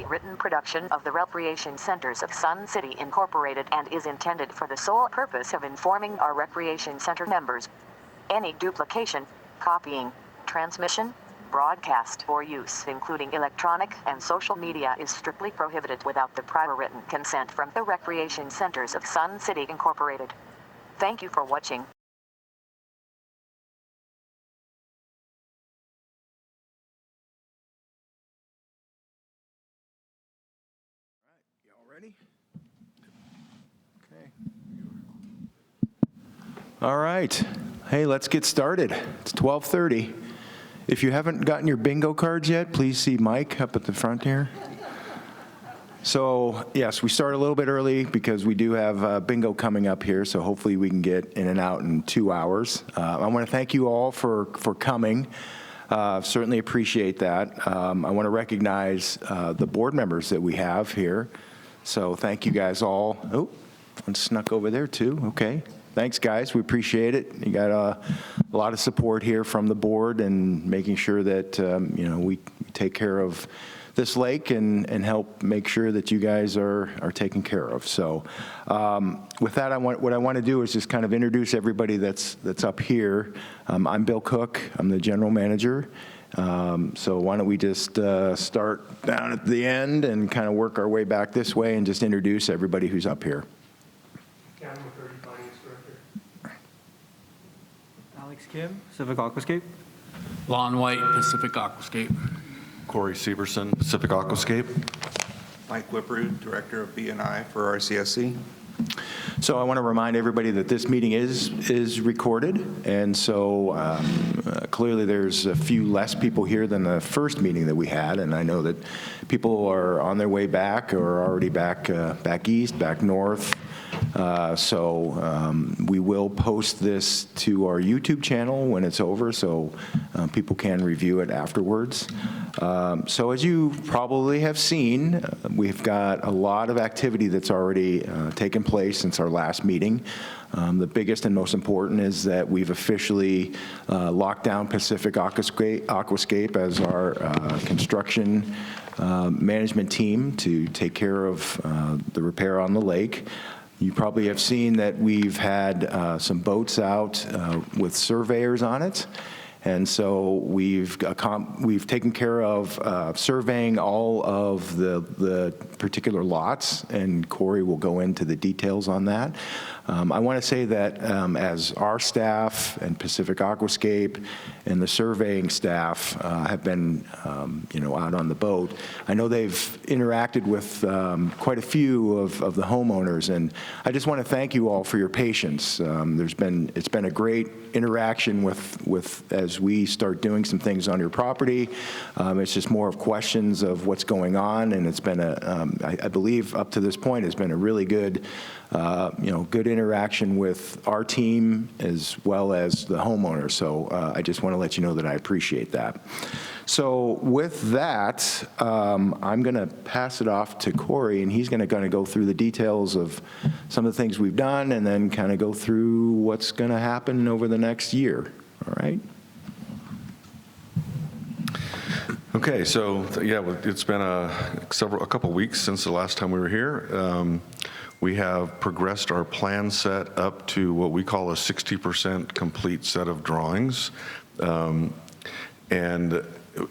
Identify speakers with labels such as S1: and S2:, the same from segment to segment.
S1: a written production of the Recreation Centers of Sun City Incorporated and is intended for the sole purpose of informing our Recreation Center members. Any duplication, copying, transmission, broadcast, or use, including electronic and social media, is strictly prohibited without the prior written consent from the Recreation Centers of Sun City Incorporated. Thank you for watching.
S2: Ready? Okay. All right. Hey, let's get started. It's 12:30. If you haven't gotten your bingo cards yet, please see Mike up at the front here. So, yes, we start a little bit early because we do have bingo coming up here, so hopefully we can get in and out in 2 hours. I want to thank you all for coming. Certainly appreciate that. I want to recognize the board members that we have here. So thank you guys all. Oh, one snuck over there too. Okay. Thanks, guys. We appreciate it. You got a lot of support here from the board and making sure that we take care of this lake and help make sure that you guys are taken care of. So with that, what I want to do is just kind of introduce everybody that's up here. I'm Bill Cook. I'm the general manager. So why don't we just start down at the end and kind of work our way back this way and just introduce everybody who's up here.
S3: County Authority Finance Director. Alex Kim, Pacific Aquascape.
S4: Lon White, Pacific Aquascape.
S5: Corey Severson, Pacific Aquascape.
S6: Mike Whipperud, Director of B&I for RCSC.
S2: So I want to remind everybody that this meeting is recorded, and so clearly there's a few less people here than the first meeting that we had, and I know that people are on their way back or are already back east, back north. So we will post this to our YouTube channel when it's over, so people can review it afterwards. So as you probably have seen, we've got a lot of activity that's already taken place since our last meeting. The biggest and most important is that we've officially locked down Pacific Aquascape as our construction management team to take care of the repair on the lake. You probably have seen that we've had some boats out with surveyors on it. And so we've taken care of surveying all of the particular lots, and Corey will go into the details on that. I want to say that as our staff and Pacific Aquascape and the surveying staff have been, out on the boat, I know they've interacted with quite a few of the homeowners, and I just want to thank you all for your patience. It's been a great interaction with as we start doing some things on your property. It's just more of questions of what's going on, and it's been I believe up to this point has been a really good good interaction with our team as well as the homeowner. So I just want to let you know that I appreciate that. So with that, I'm going to pass it off to Corey, and he's going to go through the details of some of the things we've done and then kind of go through what's going to happen over the next year. All right?
S5: Okay, so yeah, it's been a couple weeks since the last time we were here. We have progressed our plan set up to what we call a 60% complete set of drawings. And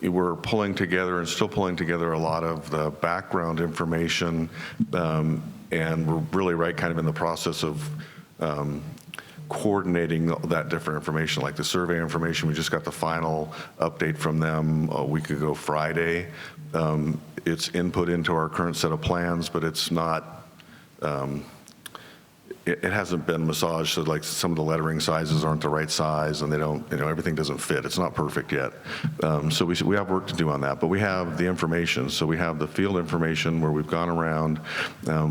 S5: we're pulling together and still pulling together a lot of the background information. And we're really kind of in the process of coordinating that different information, like the survey information. We just got the final update from them a week ago Friday. It's input into our current set of plans, but it's not, it hasn't been massaged, so like some of the lettering sizes aren't the right size, and they don't, everything doesn't fit. It's not perfect yet. So we have work to do on that, but we have the information. So we have the field information where we've gone around,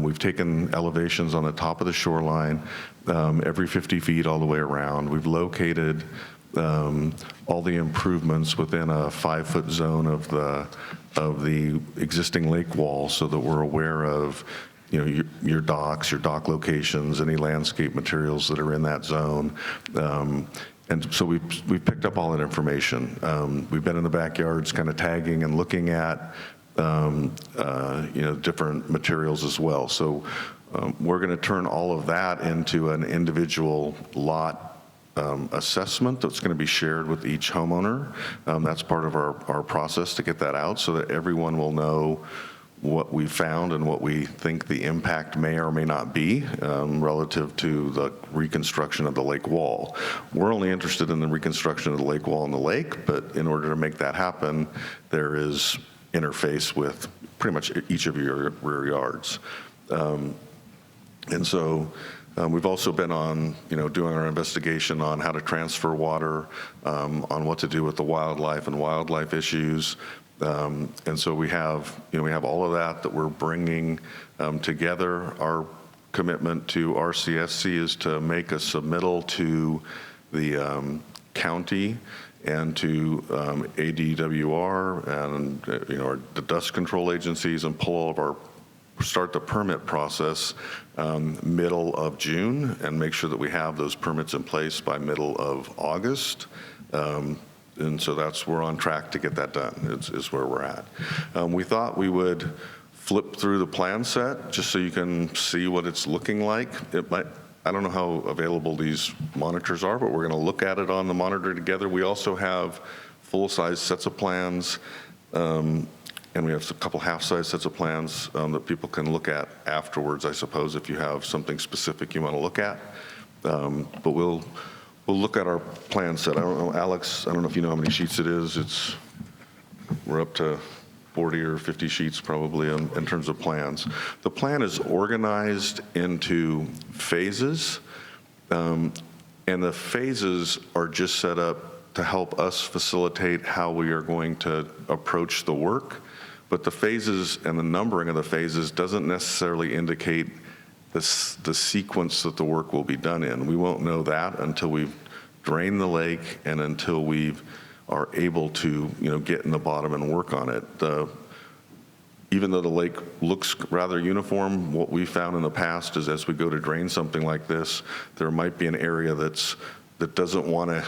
S5: we've taken elevations on the top of the shoreline, every 50 feet all the way around. We've located all the improvements within a 5-foot zone of the existing lake wall, so that we're aware of your docks, your dock locations, any landscape materials that are in that zone. And so we've picked up all that information. We've been in the backyards kind of tagging and looking at different materials as well. So we're going to turn all of that into an individual lot assessment that's going to be shared with each homeowner. That's part of our process to get that out so that everyone will know what we found and what we think the impact may or may not be relative to the reconstruction of the lake wall. We're only interested in the reconstruction of the lake wall and the lake, but in order to make that happen, there is interface with pretty much each of your rear yards. And so we've also been on, doing our investigation on how to transfer water, on what to do with the wildlife and wildlife issues. And so we have all of that we're bringing together. Our commitment to RCSC is to make a submittal to the county and to ADWR and the dust control agencies and start the permit process middle of June and make sure that we have those permits in place by middle of August. And so we're on track to get that done, is where we're at. We thought we would flip through the plan set just so you can see what it's looking like. I don't know how available these monitors are, but we're going to look at it on the monitor together. We also have full-size sets of plans, and we have a couple half-size sets of plans that people can look at afterwards, I suppose, if you have something specific you want to look at. But we'll look at our plan set. I don't know, Alex, I don't know if you know how many sheets it is. We're up to 40 or 50 sheets probably in terms of plans. The plan is organized into phases, and the phases are just set up to help us facilitate how we are going to approach the work. But the phases and the numbering of the phases doesn't necessarily indicate the sequence that the work will be done in. We won't know that until we've drained the lake and until we are able to get in the bottom and work on it. Even though the lake looks rather uniform, what we found in the past is as we go to drain something like this, there might be an area that doesn't want to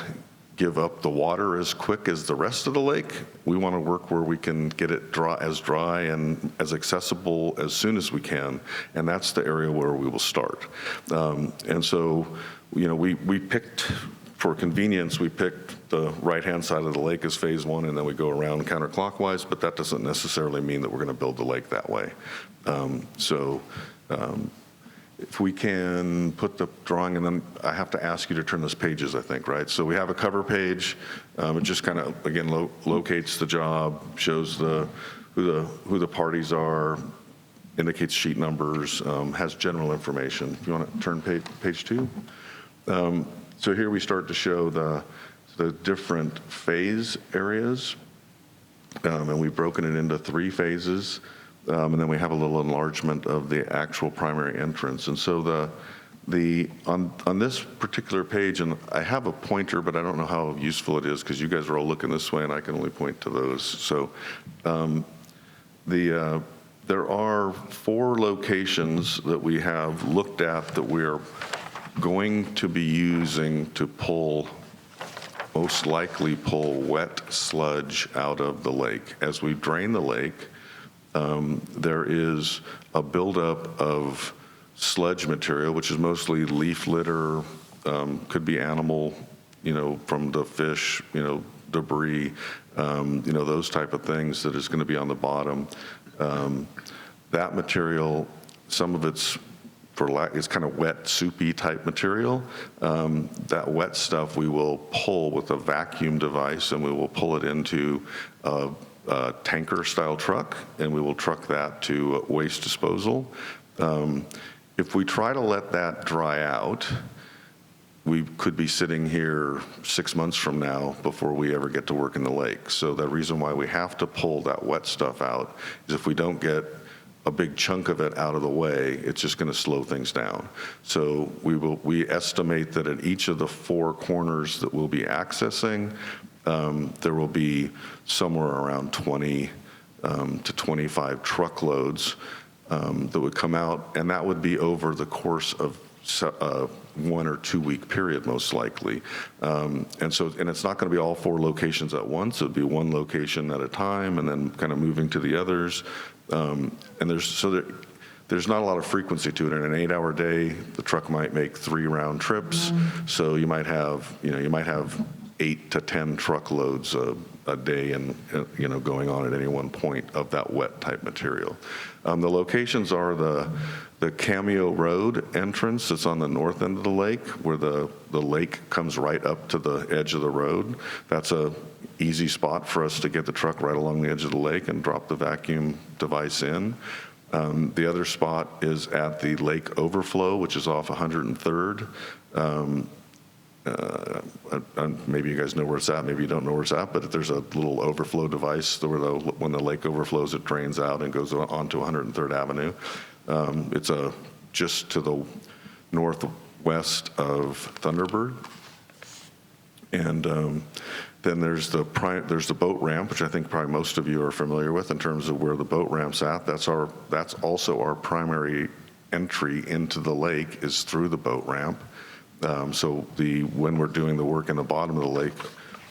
S5: give up the water as quick as the rest of the lake. We want to work where we can get it dry and as accessible as soon as we can, and that's the area where we will start. And so, we picked, for convenience, we picked the right-hand side of the lake as phase one, and then we go around counterclockwise, but that doesn't necessarily mean that we're going to build the lake that way. If we can put the drawing, and then I have to ask you to turn those pages, I think, right? So we have a cover page. It just kind of, again, locates the job, shows who the parties are, indicates sheet numbers, has general information. If you want to turn page 2. So here we start to show the different phase areas, and we've broken it into 3 phases. And then we have a little enlargement of the actual primary entrance. And so on this particular page, and I have a pointer, but I don't know how useful it is because you guys are all looking this way and I can only point to those. So there are 4 locations that we have looked at that we're going to be using to most likely pull wet sludge out of the lake. As we drain the lake, there is a buildup of sludge material, which is mostly leaf litter, could be animal, from the fish, debris, those type of things that is going to be on the bottom. That material, some of it's it's kind of wet, soupy type material. That wet stuff we will pull with a vacuum device, and we will pull it into a tanker style truck, and we will truck that to waste disposal. If we try to let that dry out, we could be sitting here 6 months from now before we ever get to work in the lake. So the reason why we have to pull that wet stuff out is if we don't get a big chunk of it out of the way, it's just going to slow things down. So we estimate that at each of the 4 corners that we'll be accessing, there will be somewhere around 20 to 25 truckloads that would come out, and that would be over the course of a 1 or 2 week period, most likely. And it's not going to be all 4 locations at once. It'll be one location at a time and then kind of moving to the others. And there's not a lot of frequency to it. In an 8-hour day, the truck might make 3 round trips. So you might have 8 to 10 truckloads a day and, going on at any one point of that wet type material. The locations are the Cameo Road entrance that's on the north end of the lake, where the lake comes right up to the edge of the road. That's a easy spot for us to get the truck right along the edge of the lake and drop the vacuum device in. The other spot is at the lake overflow, which is off 103rd. Maybe you guys know where it's at, maybe you don't know where it's at, but there's a little overflow device where when the lake overflows, it drains out and goes onto 103rd Avenue. It's just to the northwest of Thunderbird. And then there's the boat ramp, which I think probably most of you are familiar with in terms of where the boat ramp's at. That's also our primary entry into the lake is through the boat ramp. So when we're doing the work in the bottom of the lake,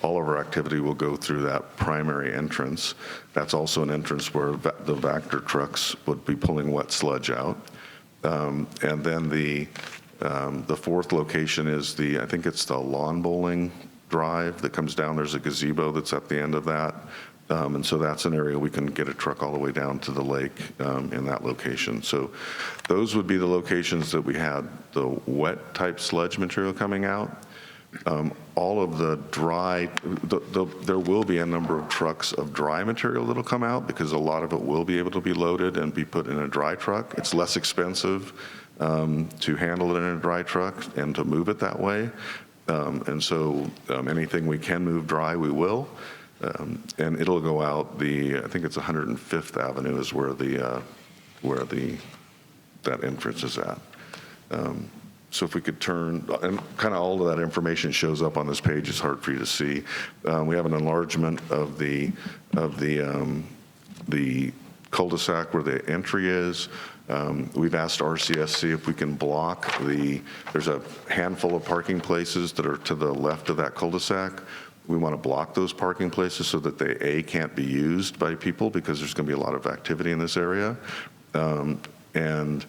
S5: all of our activity will go through that primary entrance. That's also an entrance where the Vector trucks would be pulling wet sludge out. And then the fourth location is I think it's the lawn bowling drive that comes down. There's a gazebo that's at the end of that. And so that's an area we can get a truck all the way down to the lake in that location. So those would be the locations that we had the wet type sludge material coming out. All of the dry, there will be a number of trucks of dry material that'll come out because a lot of it will be able to be loaded and be put in a dry truck. It's less expensive to handle it in a dry truck and to move it that way. And so anything we can move dry, we will. And it'll go out I think it's 105th Avenue is where that entrance is at. So if we could turn, and kind of all of that information shows up on this page. It's hard for you to see. We have an enlargement of the cul-de-sac where the entry is. We've asked RCSC if we can block there's a handful of parking places that are to the left of that cul-de-sac. We want to block those parking places so that they, can't be used by people because there's going to be a lot of activity in this area. And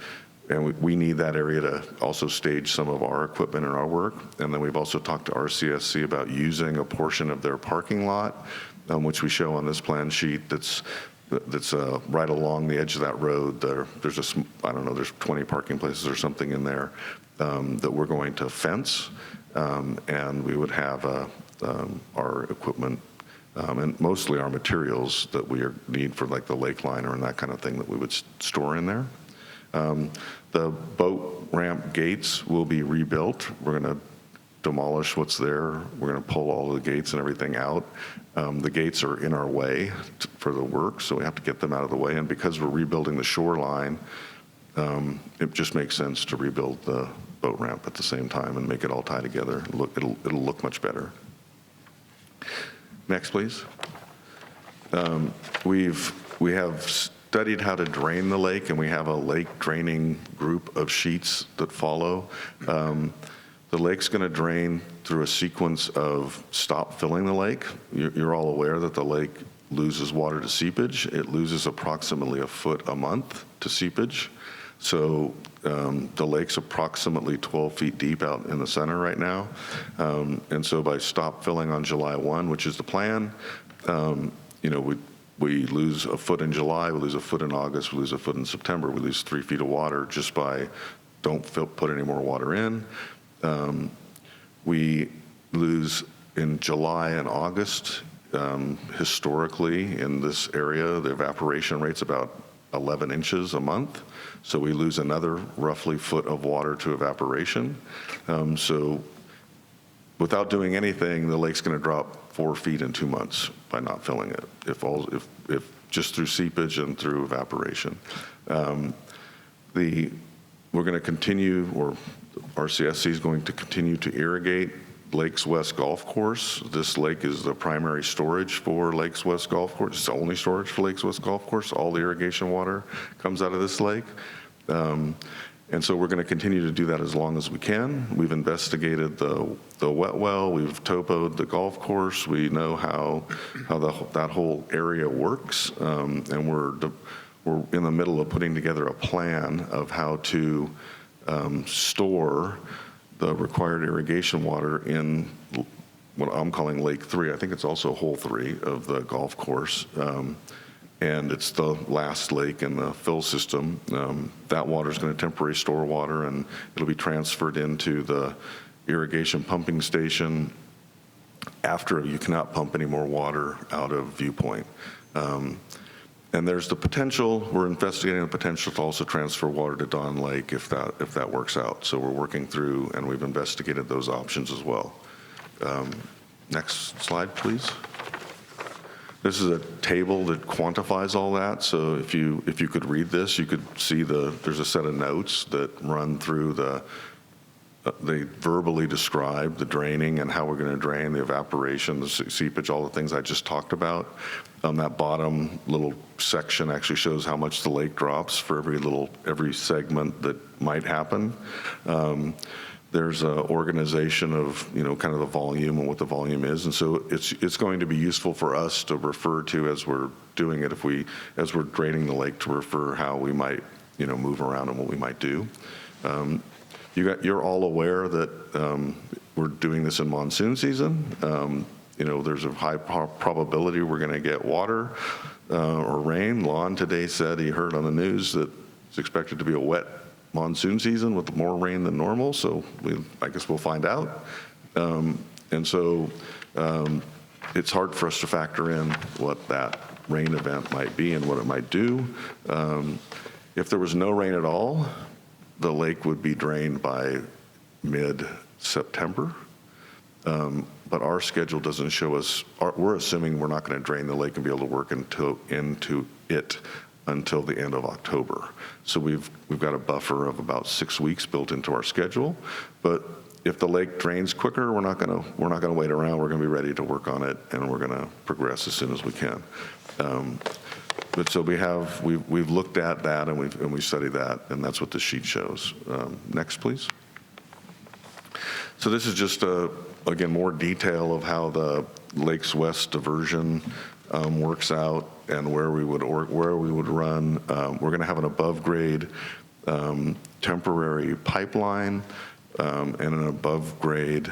S5: we need that area to also stage some of our equipment and our work. And then we've also talked to RCSC about using a portion of their parking lot, which we show on this plan sheet that's right along the edge of that road. There's there's 20 parking places or something in there that we're going to fence. And we would have our equipment and mostly our materials that we need for like the lake liner and that kind of thing that we would store in there. The boat ramp gates will be rebuilt. We're going to demolish what's there. We're going to pull all the gates and everything out. The gates are in our way for the work, so we have to get them out of the way. And because we're rebuilding the shoreline, it just makes sense to rebuild the boat ramp at the same time and make it all tie together. It'll look much better. Next, please. We have studied how to drain the lake, and we have a lake draining group of sheets that follow. The lake's going to drain through a sequence of stop filling the lake. You're all aware that the lake loses water to seepage. It loses approximately a foot a month to seepage. So the lake's approximately 12 feet deep out in the center right now. And so by stop filling on July 1, which is the plan, we lose a foot in July, we lose a foot in August, we lose a foot in September, we lose 3 feet of water just by don't put any more water in. We lose in July and August. Historically in this area, the evaporation rate's about 11 inches a month. So we lose another roughly foot of water to evaporation. So without doing anything, the lake's going to drop 4 feet in 2 months by not filling it, if just through seepage and through evaporation. We're going to continue, or RCSC is going to continue to irrigate Lakes West Golf Course. This lake is the primary storage for Lakes West Golf Course. It's the only storage for Lakes West Golf Course. All the irrigation water comes out of this lake. And so we're going to continue to do that as long as we can. We've investigated the wet well, we've topoed the golf course, we know how that whole area works, and we're in the middle of putting together a plan of how to store the required irrigation water in what I'm calling Lake 3. I think it's also hole 3 of the golf course. And it's the last lake in the fill system. That water is going to temporarily store water, and it'll be transferred into the irrigation pumping station after you cannot pump any more water out of Viewpoint. And there's the potential, we're investigating the potential to also transfer water to Dawn Lake if that works out. So we're working through, and we've investigated those options as well. Next slide, please. This is a table that quantifies all that. So if you could read this, you could see there's a set of notes that run through they verbally describe the draining and how we're going to drain, the evaporation, the seepage, all the things I just talked about. That bottom little section actually shows how much the lake drops for every segment that might happen. There's an organization of, kind of the volume and what the volume is. And so it's going to be useful for us to refer to as we're doing it, as we're draining the lake, to refer how we might, move around and what we might do. You're all aware that we're doing this in monsoon season. There's a high probability we're going to get water or rain. Lon today said he heard on the news that it's expected to be a wet monsoon season with more rain than normal, so I guess we'll find out. And so it's hard for us to factor in what that rain event might be and what it might do. If there was no rain at all, the lake would be drained by mid-September. But our schedule doesn't show us, we're assuming we're not going to drain the lake and be able to work into it until the end of October. So we've got a buffer of about 6 weeks built into our schedule. But if the lake drains quicker, we're not going to wait around. We're going to be ready to work on it, and we're going to progress as soon as we can. But so we've looked at that and we studied that, and that's what the sheet shows. Next, please. So this is just again more detail of how the Lakes West diversion works out and where we would run. We're going to have an above grade temporary pipeline and an above grade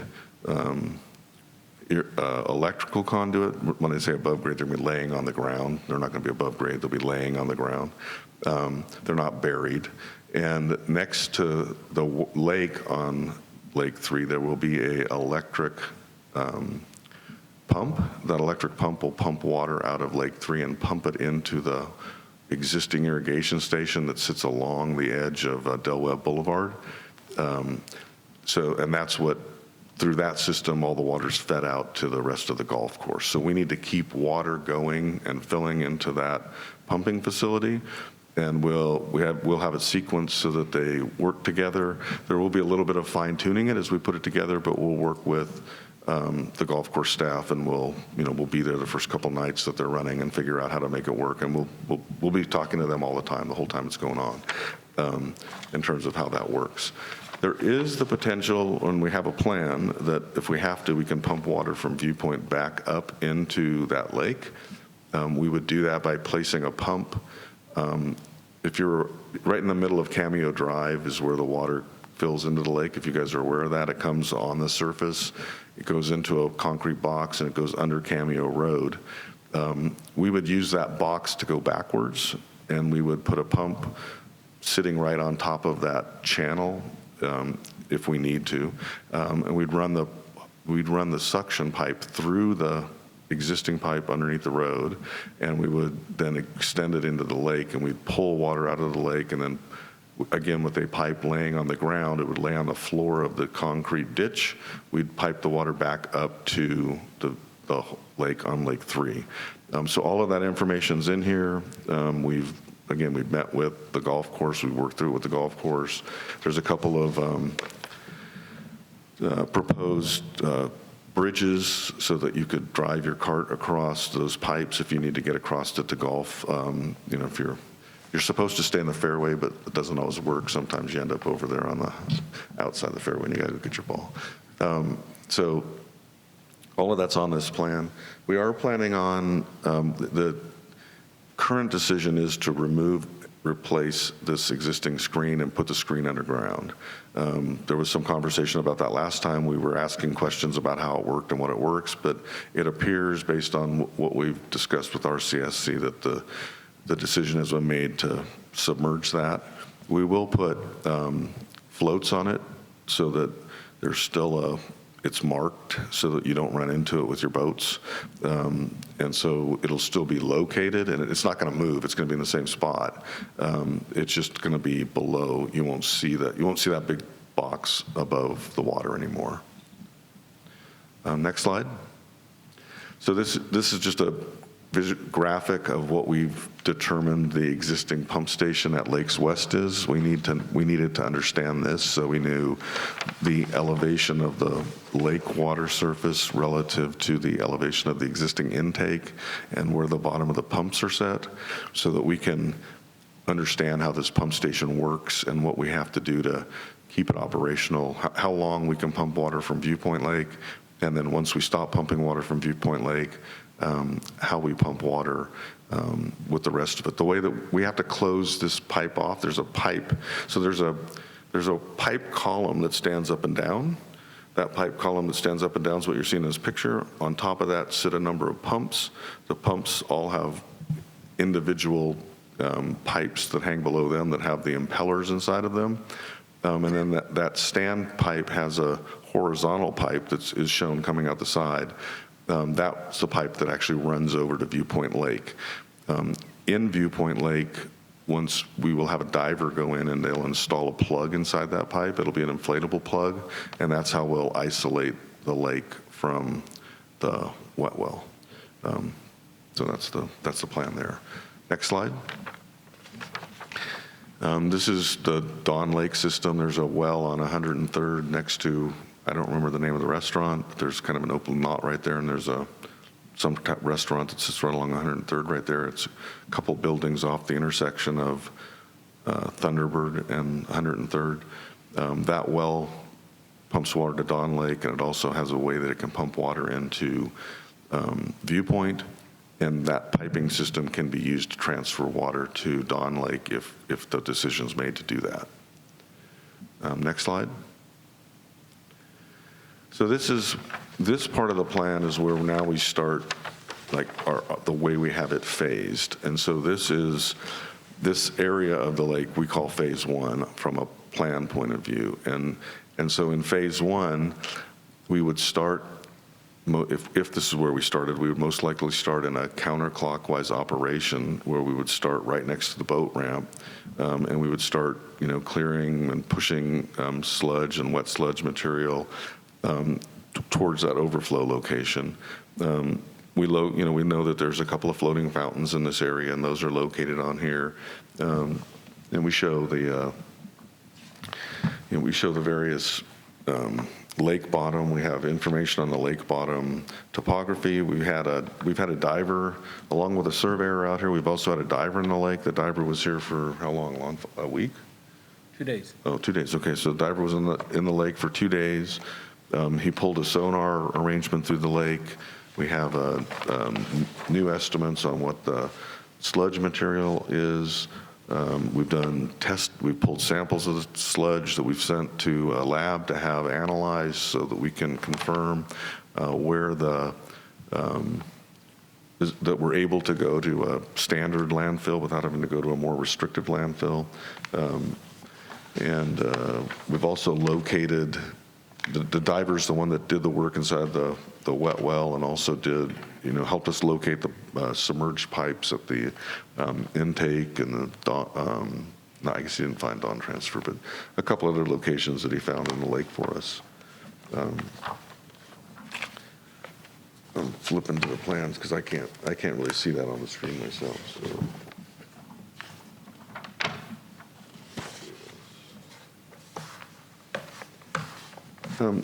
S5: electrical conduit. When I say above grade, they're going to be laying on the ground. They're not going to be above grade. They'll be laying on the ground. They're not buried. And next to the lake on Lake 3, there will be an electric pump. That electric pump will pump water out of Lake 3 and pump it into the existing irrigation station that sits along the edge of Del Webb Boulevard. And that's what, through that system, all the water's fed out to the rest of the golf course. So we need to keep water going and filling into that pumping facility. And we'll have it sequenced so that they work together. There will be a little bit of fine tuning it as we put it together, but we'll work with the golf course staff, and we'll be there the first couple nights that they're running and figure out how to make it work. And we'll be talking to them all the time, the whole time it's going on, in terms of how that works. There is the potential, and we have a plan, that if we have to, we can pump water from Viewpoint back up into that lake. We would do that by placing a pump. If you're right in the middle of Cameo Drive is where the water fills into the lake. If you guys are aware of that, it comes on the surface, it goes into a concrete box, and it goes under Cameo Road. We would use that box to go backwards, and we would put a pump sitting right on top of that channel if we need to, and we'd run the suction pipe through the existing pipe underneath the road, and we would then extend it into the lake, and we'd pull water out of the lake, and then again with a pipe laying on the ground, it would lay on the floor of the concrete ditch. We'd pipe the water back up to the lake on Lake 3. So all of that information's in here. We've met with the golf course. We worked through it with the golf course. There's a couple of proposed bridges so that you could drive your cart across those pipes if you need to get across it to golf. If you're you're supposed to stay in the fairway, but it doesn't always work. Sometimes you end up over there on the outside of the fairway and you gotta go get your ball. So all of that's on this plan. We are planning on, the current decision is to replace this existing screen and put the screen underground. There was some conversation about that last time. We were asking questions about how it worked and what it works, but it appears based on what we've discussed with RCSC that the decision has been made to submerge that. We will put floats on it so that there's still it's marked so that you don't run into it with your boats. And so it'll still be located, and it's not gonna move, it's gonna be in the same spot. It's just gonna be below, you won't see that big box above the water anymore. Next slide. So this is just a graphic of what we've determined the existing pump station at Lakes West is. We needed to understand this, so we knew the elevation of the lake water surface relative to the elevation of the existing intake and where the bottom of the pumps are set, so that we can understand how this pump station works and what we have to do to keep it operational, how long we can pump water from Viewpoint Lake, and then once we stop pumping water from Viewpoint Lake, how we pump water with the rest of it. The way that we have to close this pipe off, there's a pipe. So there's a pipe column that stands up and down. That pipe column that stands up and down is what you're seeing in this picture. On top of that sit a number of pumps. The pumps all have individual pipes that hang below them that have the impellers inside of them. And then that stand pipe has a horizontal pipe that is shown coming out the side. That's the pipe that actually runs over to Viewpoint Lake. In Viewpoint Lake, once we will have a diver go in and they'll install a plug inside that pipe. It'll be an inflatable plug, and that's how we'll isolate the lake from the wet well. So that's the plan there. Next slide. This is the Dawn Lake system. There's a well on 103rd next to, I don't remember the name of the restaurant, but there's kind of an open lot right there, and there's some restaurant that sits right along 103rd right there. It's a couple buildings off the intersection of Thunderbird and 103rd. That well pumps water to Dawn Lake, and it also has a way that it can pump water into Viewpoint, and that piping system can be used to transfer water to Dawn Lake if the decision's made to do that. Next slide. So this part of the plan is where now we start like the way we have it phased. And so this area of the lake we call phase one from a plan point of view. And so in phase one, we would start, if this is where we started, we would most likely start in a counterclockwise operation where we would start right next to the boat ramp, and we would start, clearing and pushing sludge and wet sludge material towards that overflow location. We know that there's a couple of floating fountains in this area, and those are located on here, and we show the various lake bottom. We have information on the lake bottom topography. We've had a diver along with a surveyor out here. We've also had a diver in the lake. The diver was here for how long? A week?
S3: 2 days.
S5: Oh, 2 days. Okay, so the diver was in the lake for 2 days. He pulled a sonar arrangement through the lake. We have new estimates on what the sludge material is. We've pulled samples of the sludge that we've sent to a lab to have analyzed so that we can confirm where that we're able to go to a standard landfill without having to go to a more restrictive landfill. And we've also located, the diver's the one that did the work inside the wet well and also did, helped us locate the submerged pipes at the intake and I guess he didn't find Dawn Transfer, but a couple other locations that he found in the lake for us. I'm flipping to the plans because I can't really see that on the screen myself. So.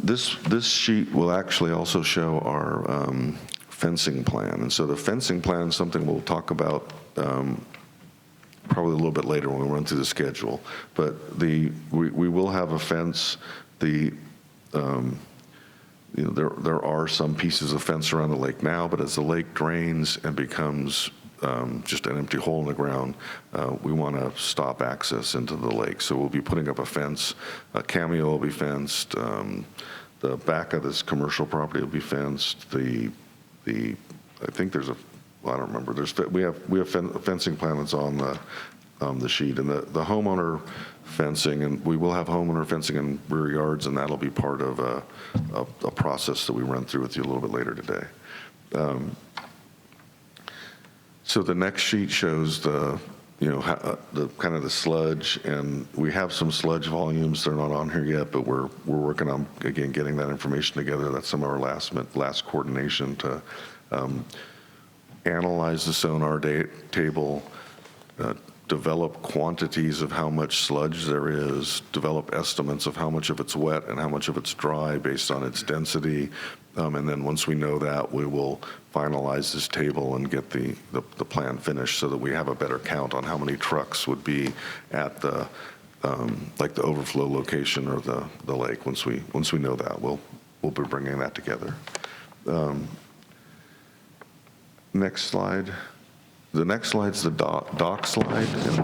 S5: This sheet will actually also show our fencing plan. And so the fencing plan is something we'll talk about probably a little bit later when we run through the schedule. But we will have a fence. There are some pieces of fence around the lake now, but as the lake drains and becomes just an empty hole in the ground, we want to stop access into the lake. So we'll be putting up a fence. Cameo will be fenced. The back of this commercial property will be fenced. I think there's I don't remember. We have a fencing plan that's on the sheet, and the homeowner fencing, and we will have homeowner fencing in rear yards, and that'll be part of a process that we run through with you a little bit later today. So the next sheet shows the kind of the sludge, and we have some sludge volumes. They're not on here yet, but we're working on, again, getting that information together. That's some of our last coordination to analyze the sonar table, develop quantities of how much sludge there is, develop estimates of how much of it's wet and how much of it's dry based on its density. And then once we know that, we will finalize this table and get the plan finished so that we have a better count on how many trucks would be at the overflow location or the lake. Once we know that, we'll be bringing that together. Next slide. The next slide's the dock slide, and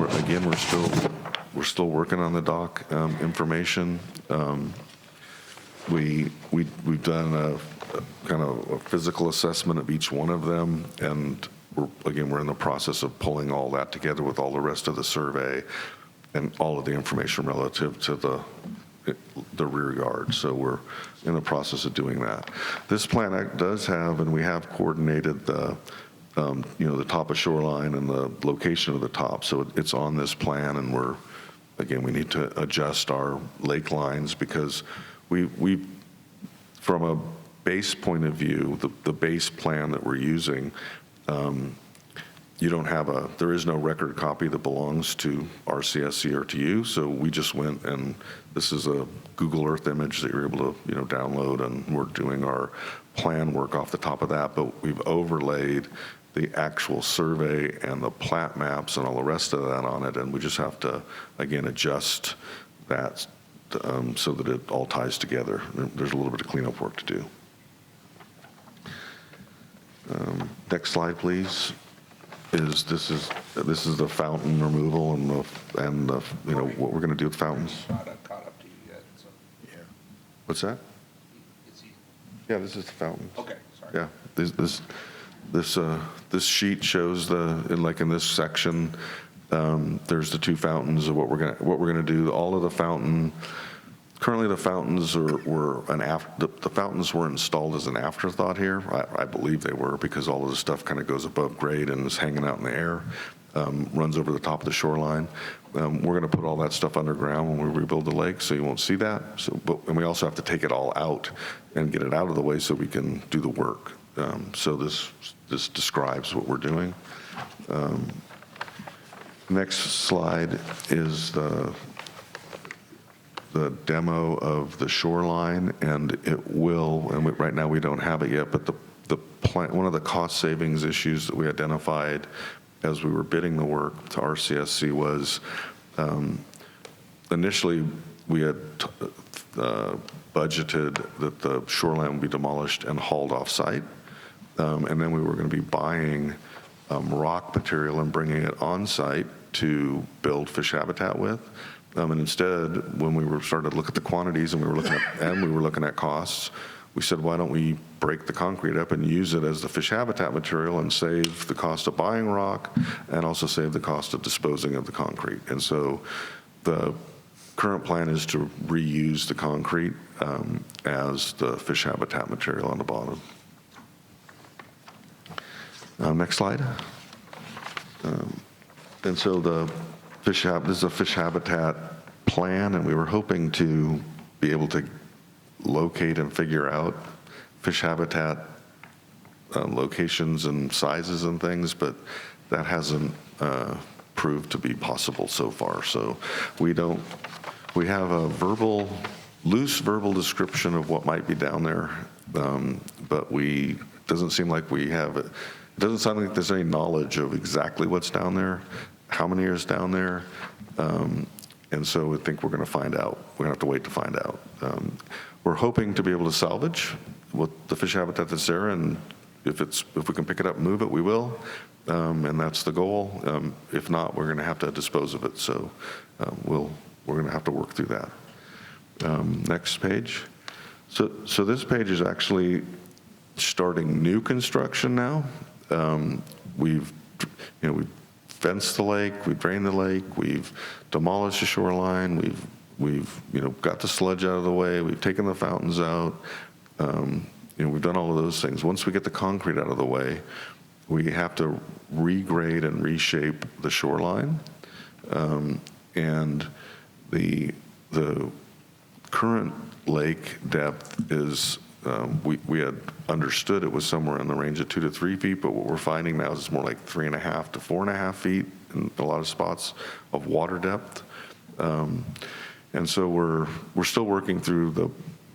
S5: we're still working on the dock information. We've done a kind of a physical assessment of each one of them, and we're in the process of pulling all that together with all the rest of the survey and all of the information relative to the rear yard. So we're in the process of doing that. This plan does have, and we have coordinated the top of shoreline and the location of the top. So it's on this plan, and we need to adjust our lake lines because we from a base point of view, the base plan that we're using, there is no record copy that belongs to RCSC or to you. So we just went, and this is a Google Earth image that you're able to download, and we're doing our plan work off the top of that, but we've overlaid the actual survey and the plat maps and all the rest of that on it, and we just have to, again, adjust that so that it all ties together. There's a little bit of cleanup work to do. Next slide, please. This is the fountain removal and what we're going to do with fountains.
S6: Not caught up to you yet, so.
S2: Yeah.
S5: What's that?
S6: Is he?
S5: Yeah, this is the fountains.
S6: Okay, sorry.
S5: Yeah, this sheet shows in this section, there's the two fountains of what we're gonna do. All of the currently the fountains the fountains were installed as an afterthought here. I believe they were, because all of the stuff kind of goes above grade and is hanging out in the air, runs over the top of the shoreline. We're gonna put all that stuff underground when we rebuild the lake, so you won't see that. And we also have to take it all out and get it out of the way so we can do the work. So this describes what we're doing. Next slide is the demo of the shoreline, and right now we don't have it yet, but the plan, one of the cost savings issues that we identified as we were bidding the work to RCSC was initially we had budgeted that the shoreline would be demolished and hauled off site. And then we were going to be buying rock material and bringing it on site to build fish habitat with. And instead, when we started to look at the quantities and we were looking at costs, we said, why don't we break the concrete up and use it as the fish habitat material and save the cost of buying rock and also save the cost of disposing of the concrete. And so the current plan is to reuse the concrete as the fish habitat material on the bottom. Next slide. And so this is a fish habitat plan, and we were hoping to be able to locate and figure out fish habitat locations and sizes and things, but that hasn't proved to be possible so far. So we have a loose verbal description of what might be down there, but doesn't seem like we have it. It doesn't sound like there's any knowledge of exactly what's down there. how many is down there. And so I think we're going to find out. We're going to have to wait to find out. We're hoping to be able to salvage what the fish habitat that's there, and if we can pick it up and move it, we will. And that's the goal. If not, we're going to have to dispose of it. So we're going to have to work through that. Next page. So this page is actually starting new construction now. We've fenced the lake, we've drained the lake, we've demolished the shoreline, we've got the sludge out of the way, we've taken the fountains out. We've done all of those things. Once we get the concrete out of the way, we have to regrade and reshape the shoreline. And the current lake depth is, we had understood it was somewhere in the range of 2 to 3 feet, but what we're finding now is it's more like 3.5 to 4.5 feet in a lot of spots of water depth. And so we're still working through the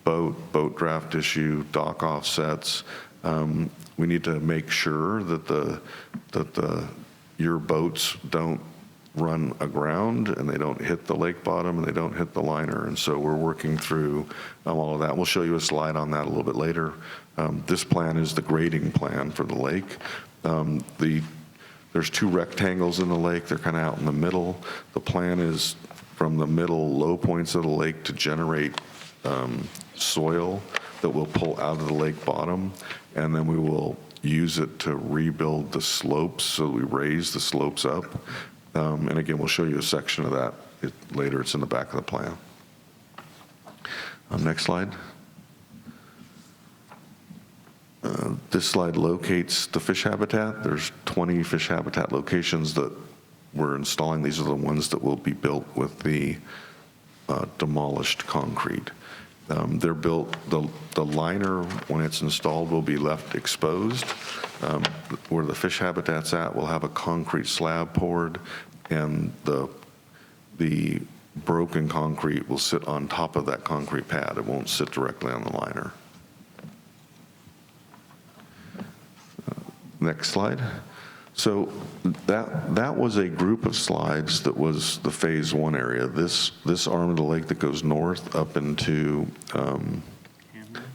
S5: boat draft issue, dock offsets. We need to make sure that your boats don't run aground and they don't hit the lake bottom and they don't hit the liner. And so we're working through all of that. We'll show you a slide on that a little bit later. This plan is the grading plan for the lake. There's 2 rectangles in the lake. They're kind of out in the middle. The plan is from the middle low points of the lake to generate soil that we'll pull out of the lake bottom, and then we will use it to rebuild the slopes, so we raise the slopes up. And again, we'll show you a section of that later. It's in the back of the plan. Next slide. This slide locates the fish habitat. There's 20 fish habitat locations that we're installing. These are the ones that will be built with the demolished concrete. They're built, the liner, when it's installed, will be left exposed. Where the fish habitat's at, we'll have a concrete slab poured, and the broken concrete will sit on top of that concrete pad. It won't sit directly on the liner. Next slide. So that was a group of slides that was the phase 1 area. This arm of the lake that goes north up into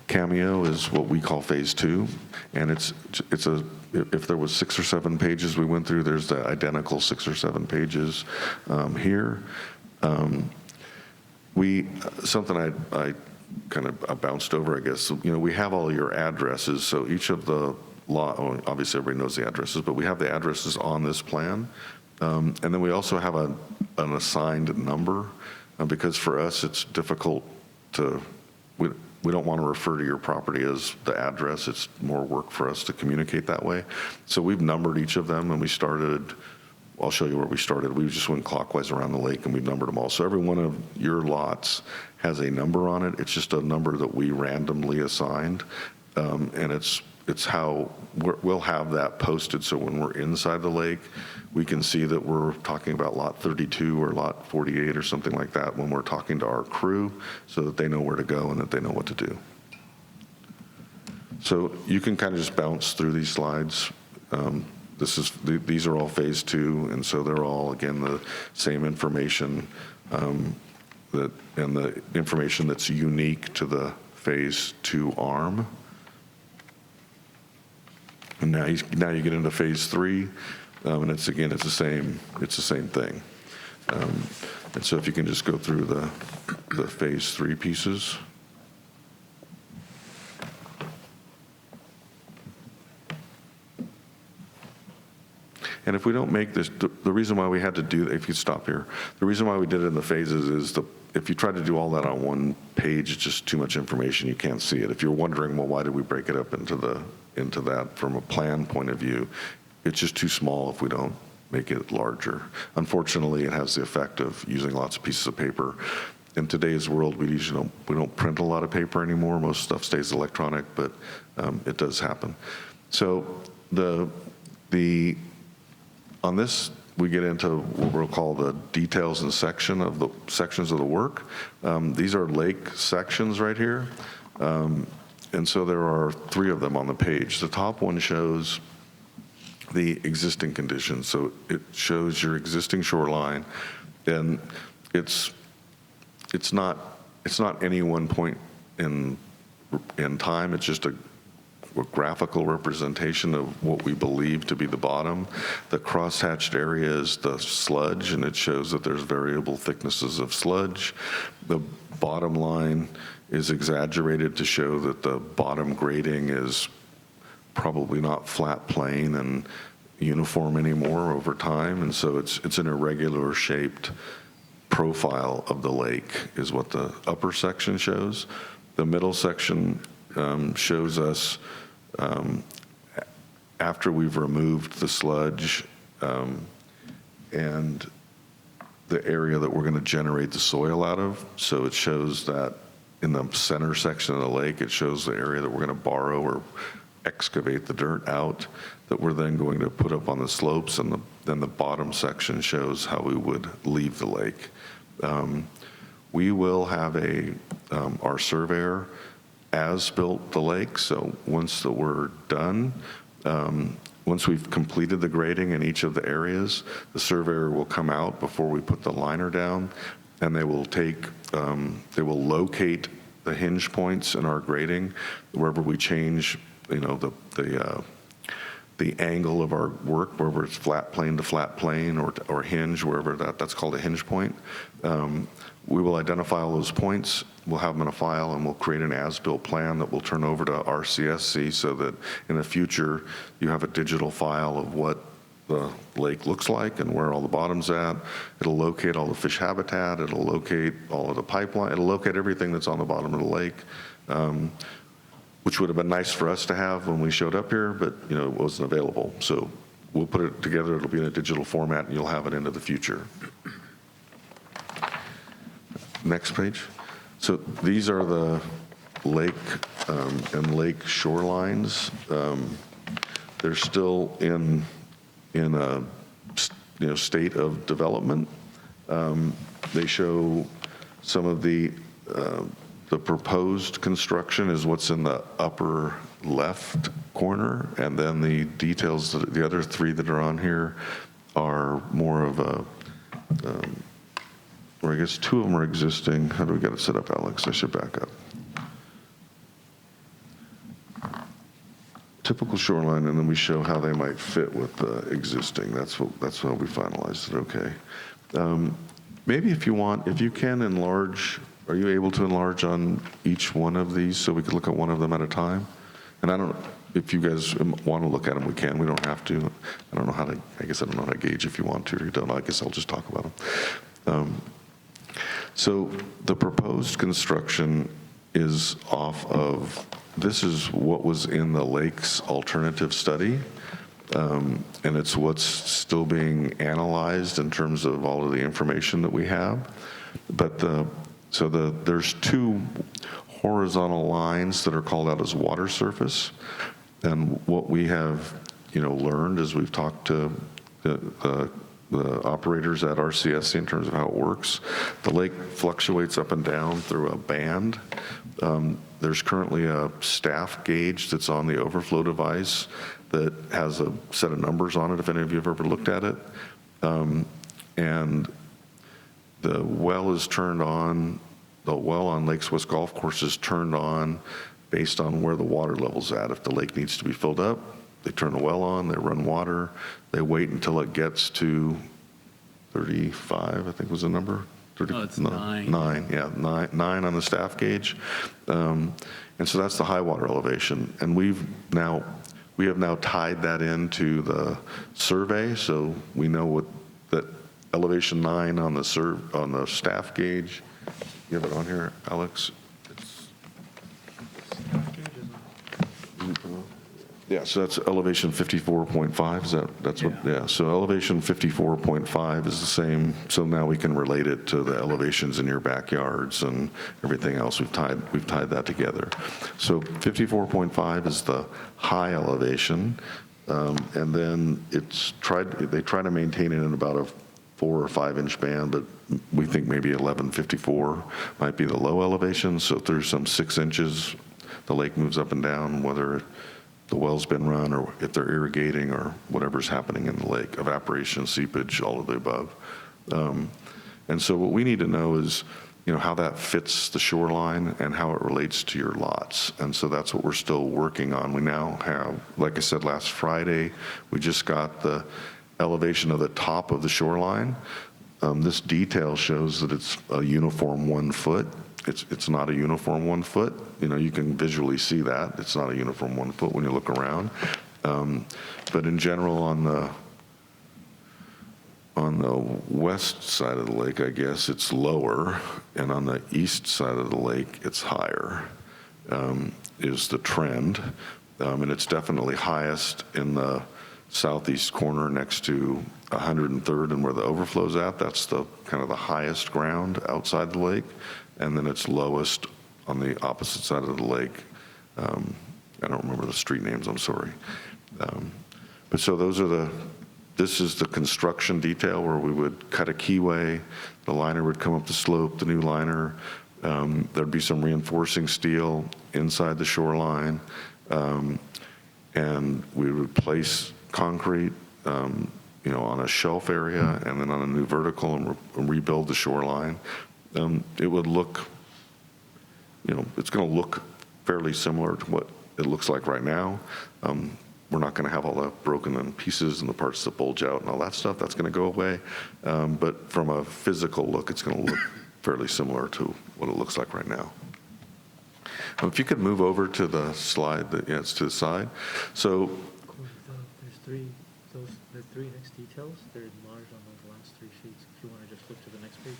S5: Cameo is what we call phase 2, and if there was 6 or 7 pages we went through, there's the identical 6 or 7 pages here. Something I kind of bounced over, I guess. We have all your addresses, so each of the obviously everybody knows the addresses, but we have the addresses on this plan. And then we also have an assigned number, because for us it's difficult we don't want to refer to your property as the address. It's more work for us to communicate that way. So we've numbered each of them, and we started, I'll show you where we started. We just went clockwise around the lake and we've numbered them all. So every one of your lots has a number on it. It's just a number that we randomly assigned. And it's how we'll have that posted, so when we're inside the lake, we can see that we're talking about lot 32 or lot 48 or something like that when we're talking to our crew, so that they know where to go and that they know what to do. So you can kind of just bounce through these slides. These are all phase 2, and so they're all, again, the same information and the information that's unique to the phase 2 arm. And now you get into phase 3, and it's the same thing. And so if you can just go through the phase 3 pieces. And if we don't make this, the reason why we had to do, if you stop here, the reason why we did it in the phases is if you try to do all that on one page, it's just too much information. You can't see it. If you're wondering, well, why did we break it up into that from a plan point of view, it's just too small if we don't make it larger. Unfortunately, it has the effect of using lots of pieces of paper. In today's world, we don't print a lot of paper anymore. Most stuff stays electronic, but it does happen. So on this, we get into what we'll call the details and sections of the work. These are lake sections right here. And so there are 3 of them on the page. The top one shows the existing conditions. So it shows your existing shoreline, and it's not any one point in time. It's just a graphical representation of what we believe to be the bottom. The crosshatched area is the sludge, and it shows that there's variable thicknesses of sludge. The bottom line is exaggerated to show that the bottom grading is probably not flat plane and uniform anymore over time, and so it's an irregular shaped profile of the lake is what the upper section shows. The middle section shows us after we've removed the sludge and the area that we're going to generate the soil out of. So it shows that in the center section of the lake, it shows the area that we're going to borrow or excavate the dirt out that we're then going to put up on the slopes, and then the bottom section shows how we would leave the lake. We will have our surveyor as-built the lake, so once that we're done, once we've completed the grading in each of the areas, the surveyor will come out before we put the liner down, and they will locate the hinge points in our grading wherever we change, the angle of our work, wherever it's flat plane to flat plane or hinge, wherever that's called a hinge point. We will identify all those points, we'll have them in a file, and we'll create an as-built plan that we'll turn over to RCSC so that in the future you have a digital file of what the lake looks like and where all the bottom's at. It'll locate all the fish habitat, it'll locate all of the pipeline, it'll locate everything that's on the bottom of the lake, which would have been nice for us to have when we showed up here, but it wasn't available. So we'll put it together, it'll be in a digital format, and you'll have it into the future. Next page. So these are the lake and lake shorelines. They're still in a state of development. They show some of the proposed construction is what's in the upper left corner, and then the details, the other three that are on here are more of a, or I guess two of them are existing. How do we get it set up, Alex? I should back up. Typical shoreline, and then we show how they might fit with the existing. That's how we finalized it. Okay. Maybe if you can enlarge. Are you able to enlarge on each one of these so we could look at one of them at a time? And I don't, if you guys want to look at them, we can. We don't have to. I don't know how to, I guess I don't know how to gauge if you want to or you don't. I guess I'll just talk about them. So the proposed construction is off of, this is what was in the lake's alternative study. And it's what's still being analyzed in terms of all of the information that we have. But there's two horizontal lines that are called out as water surface. And what we have, learned as we've talked to the operators at RCSC in terms of how it works, the lake fluctuates up and down through a band. There's currently a staff gauge that's on the overflow device that has a set of numbers on it, if any of you have ever looked at it. And the well is turned on, the well on Lake Swiss Golf Course is turned on based on where the water level's at. If the lake needs to be filled up, they turn the well on, they run water, they wait until it gets to 35, I think was the number. 30,
S4: it's 9.
S5: 9, yeah, 9 on the staff gauge. And so that's the high water elevation. And we have now tied that into the survey, so we know what that elevation 9 on the staff gauge. You have it on here, Alex? Yeah, so that's elevation 54.5. That's what? Yeah. So elevation 54.5 is the same. So now we can relate it to the elevations in your backyards and everything else. We've tied that together. So 54.5 is the high elevation, and then they try to maintain it in about a 4 or 5 inch band, but we think maybe 1154 might be the low elevation. So if there's some 6 inches, the lake moves up and down, whether the well's been run or if they're irrigating or whatever's happening in the lake, evaporation, seepage, all of the above. And so what we need to know is, how that fits the shoreline and how it relates to your lots. And so that's what we're still working on. We now have, like I said, last Friday, we just got the elevation of the top of the shoreline. This detail shows that it's a uniform 1 foot. It's not a uniform 1 foot. You can visually see that. It's not a uniform 1 foot when you look around. But in general, on the west side of the lake, I guess, it's lower, and on the east side of the lake, it's higher, is the trend. And it's definitely highest in the southeast corner next to 103rd and where the overflow's at. That's the kind of the highest ground outside the lake. And then it's lowest on the opposite side of the lake. I don't remember the street names, I'm sorry. But so this is the construction detail where we would cut a keyway, the liner would come up the slope, the new liner, there'd be some reinforcing steel inside the shoreline, and we would place concrete, on a shelf area and then on a new vertical and rebuild the shoreline. It would look, it's going to look fairly similar to what it looks like right now. We're not going to have all the broken in pieces and the parts that bulge out and all that stuff. That's going to go away. But from a physical look, it's going to look fairly similar to what it looks like right now. If you could move over to the slide, it's to the side. So
S7: the three next details, they're enlarged on those last 3 sheets. If you want to just flip to the next page.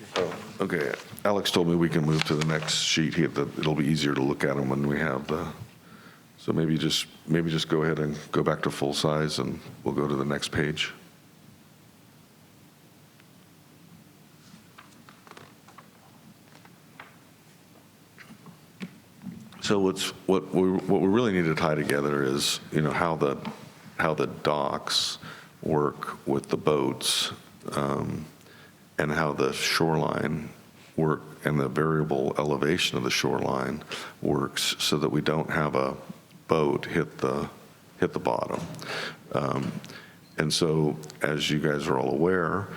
S5: Okay. Alex told me we can move to the next sheet. It'll be easier to look at them when we have the. So maybe just go ahead and go back to full size, and we'll go to the next page. So what we really need to tie together is how the docks work with the boats, and how the shoreline work and the variable elevation of the shoreline works, so that we don't have a boat hit the bottom. And so, as you guys are all aware,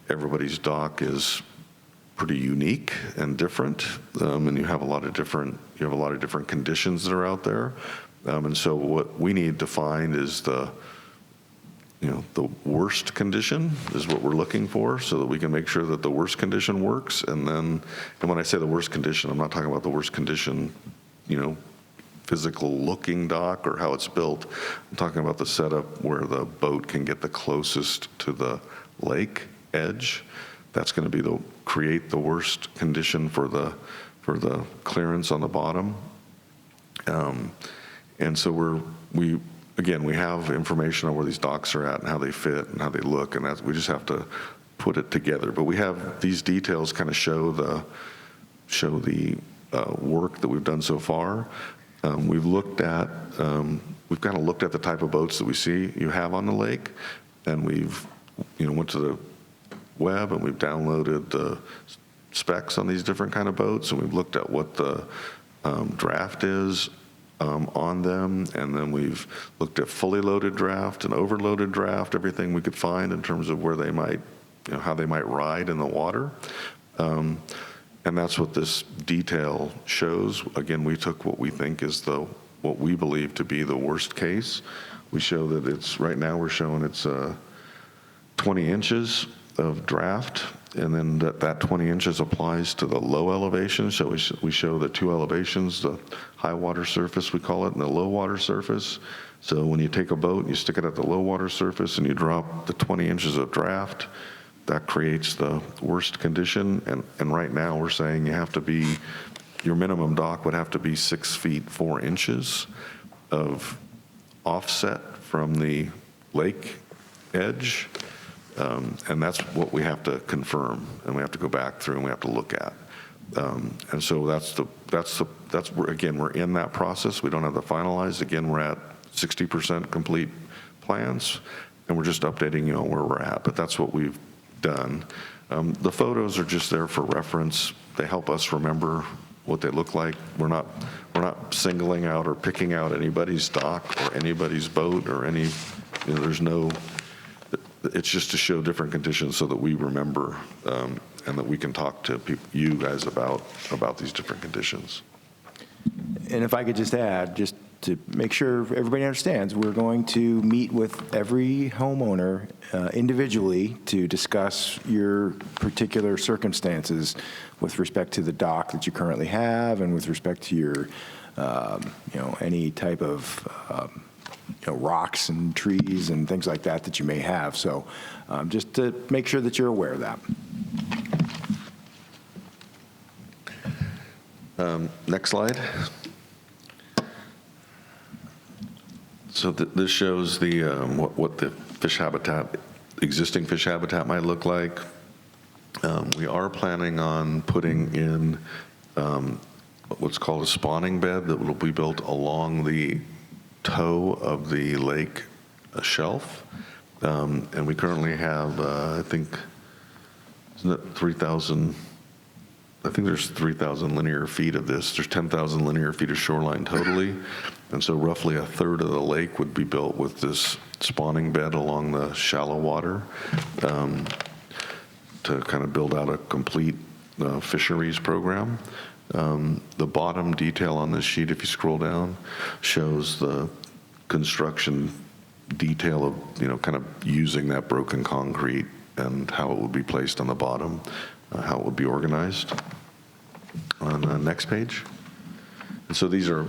S5: everybody's dock is pretty unique and different, and you have a lot of different conditions that are out there. And so, what we need to find is the worst condition is what we're looking for, so that we can make sure that the worst condition works. And when I say the worst condition, I'm not talking about the worst condition, physical looking dock or how it's built. I'm talking about the setup where the boat can get the closest to the lake edge. That's going to create the worst condition for the clearance on the bottom. And so we have information on where these docks are at and how they fit and how they look, and we just have to put it together. But we have these details kind of show the work that we've done so far. We've kind of looked at the type of boats that we see you have on the lake, and we've went to the web and we've downloaded the specs on these different kind of boats, and we've looked at what the draft is on them, and then we've looked at fully loaded draft and overloaded draft, everything we could find in terms of where they might, how they might ride in the water. And that's what this detail shows. Again, we took what we think is what we believe to be the worst case. We show that right now we're showing it's 20 inches of draft, and then that 20 inches applies to the low elevation. So we show the 2 elevations, the high water surface, we call it, and the low water surface. So when you take a boat and you stick it at the low water surface and you drop the 20 inches of draft, that creates the worst condition. And right now we're saying your minimum dock would have to be 6 feet 4 inches of offset from the lake edge. And that's what we have to confirm, and we have to go back through and we have to look at. And so we're in that process. We don't have the finalized. Again, we're at 60% complete plans, and we're just updating where we're at. But that's what we've done. The photos are just there for reference. They help us remember what they look like. We're not singling out or picking out anybody's dock or anybody's boat or any, there's no, it's just to show different conditions so that we remember and that we can talk to you guys about these different conditions.
S2: And if I could just add, just to make sure everybody understands, we're going to meet with every homeowner individually to discuss your particular circumstances with respect to the dock that you currently have and with respect to your, any type of, rocks and trees and things like that that you may have. So just to make sure that you're aware of that.
S5: Next slide. So this shows the what the fish habitat, existing fish habitat might look like. We are planning on putting in what's called a spawning bed that will be built along the toe of the lake shelf. And we currently have, I think, isn't it 3,000? I think there's 3,000 linear feet of this. There's 10,000 linear feet of shoreline totally. And so roughly a third of the lake would be built with this spawning bed along the shallow water to kind of build out a complete fisheries program. The bottom detail on this sheet, if you scroll down, shows the construction detail of, kind of using that broken concrete and how it would be placed on the bottom, how it would be organized. On the next page. And so these are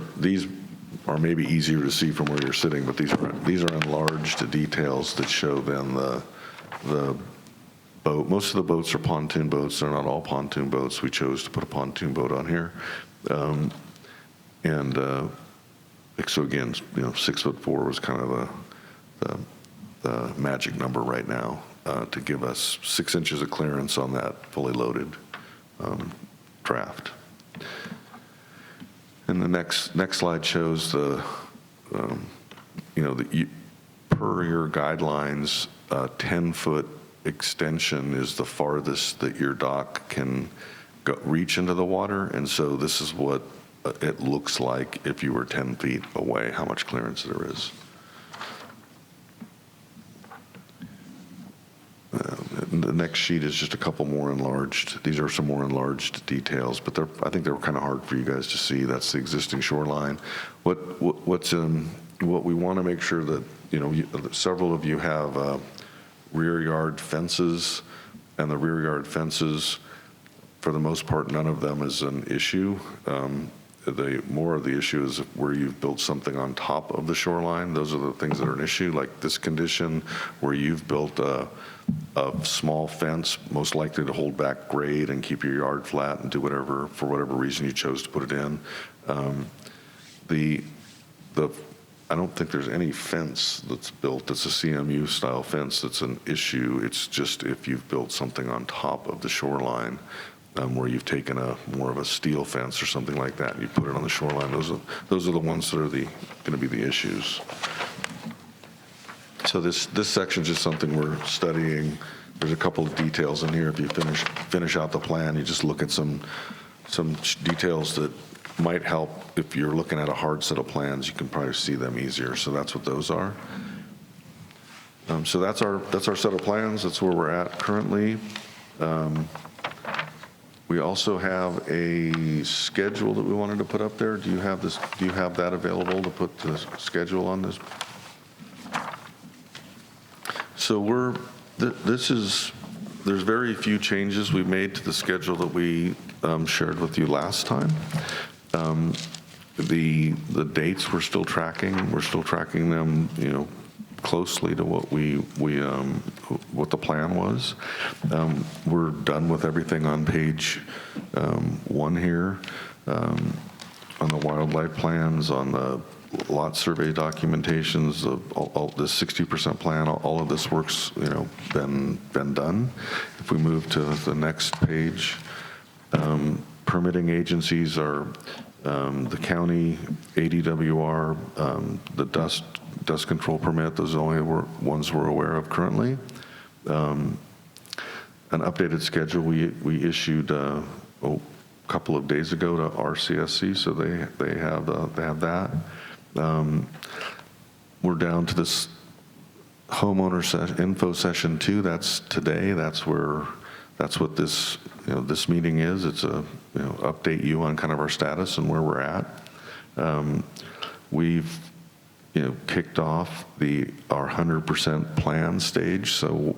S5: maybe easier to see from where you're sitting, but these are enlarged details that show then the boat. Most of the boats are pontoon boats. They're not all pontoon boats. We chose to put a pontoon boat on here. So again, 6'4" was kind of the magic number right now to give us 6 inches of clearance on that fully loaded draft. And the next slide shows the per your guidelines, 10-foot extension is the farthest that your dock can reach into the water. And so this is what it looks like if you were 10 feet away, how much clearance there is. The next sheet is just a couple more enlarged. These are some more enlarged details, but I think they were kind of hard for you guys to see. That's the existing shoreline. What we want to make sure that, several of you have rear yard fences, and the rear yard fences, for the most part, none of them is an issue. More of the issue is where you've built something on top of the shoreline. Those are the things that are an issue, like this condition where you've built a small fence, most likely to hold back grade and keep your yard flat and do whatever, for whatever reason you chose to put it in. I don't think there's any fence that's built that's a CMU style fence that's an issue. It's just if you've built something on top of the shoreline, where you've taken more of a steel fence or something like that, and you put it on the shoreline. Those are the ones that are going to be the issues. So this section is just something we're studying. There's a couple of details in here. If you finish out the plan, you just look at some details that might help. If you're looking at a hard set of plans, you can probably see them easier. So that's what those are. So that's our set of plans. That's where we're at currently. We also have a schedule that we wanted to put up there. Do you have this? Do you have that available to put the schedule on this? So there's very few changes we've made to the schedule that we shared with you last time. The dates we're still tracking. We're still tracking them, closely to what what the plan was. We're done with everything on page 1 here, on the wildlife plans, on the lot survey documentations, all the 60% plan. All of this work's been done. If we move to the next page, permitting agencies are the county, ADWR, the dust control permit. Those are the only ones we're aware of currently. An updated schedule we issued couple of days ago to RCSC, so they have that. We're down to this homeowner info session 2. That's today. That's what this this meeting is. It's a update you on kind of our status and where we're at. We've kicked off our 100% plan stage. So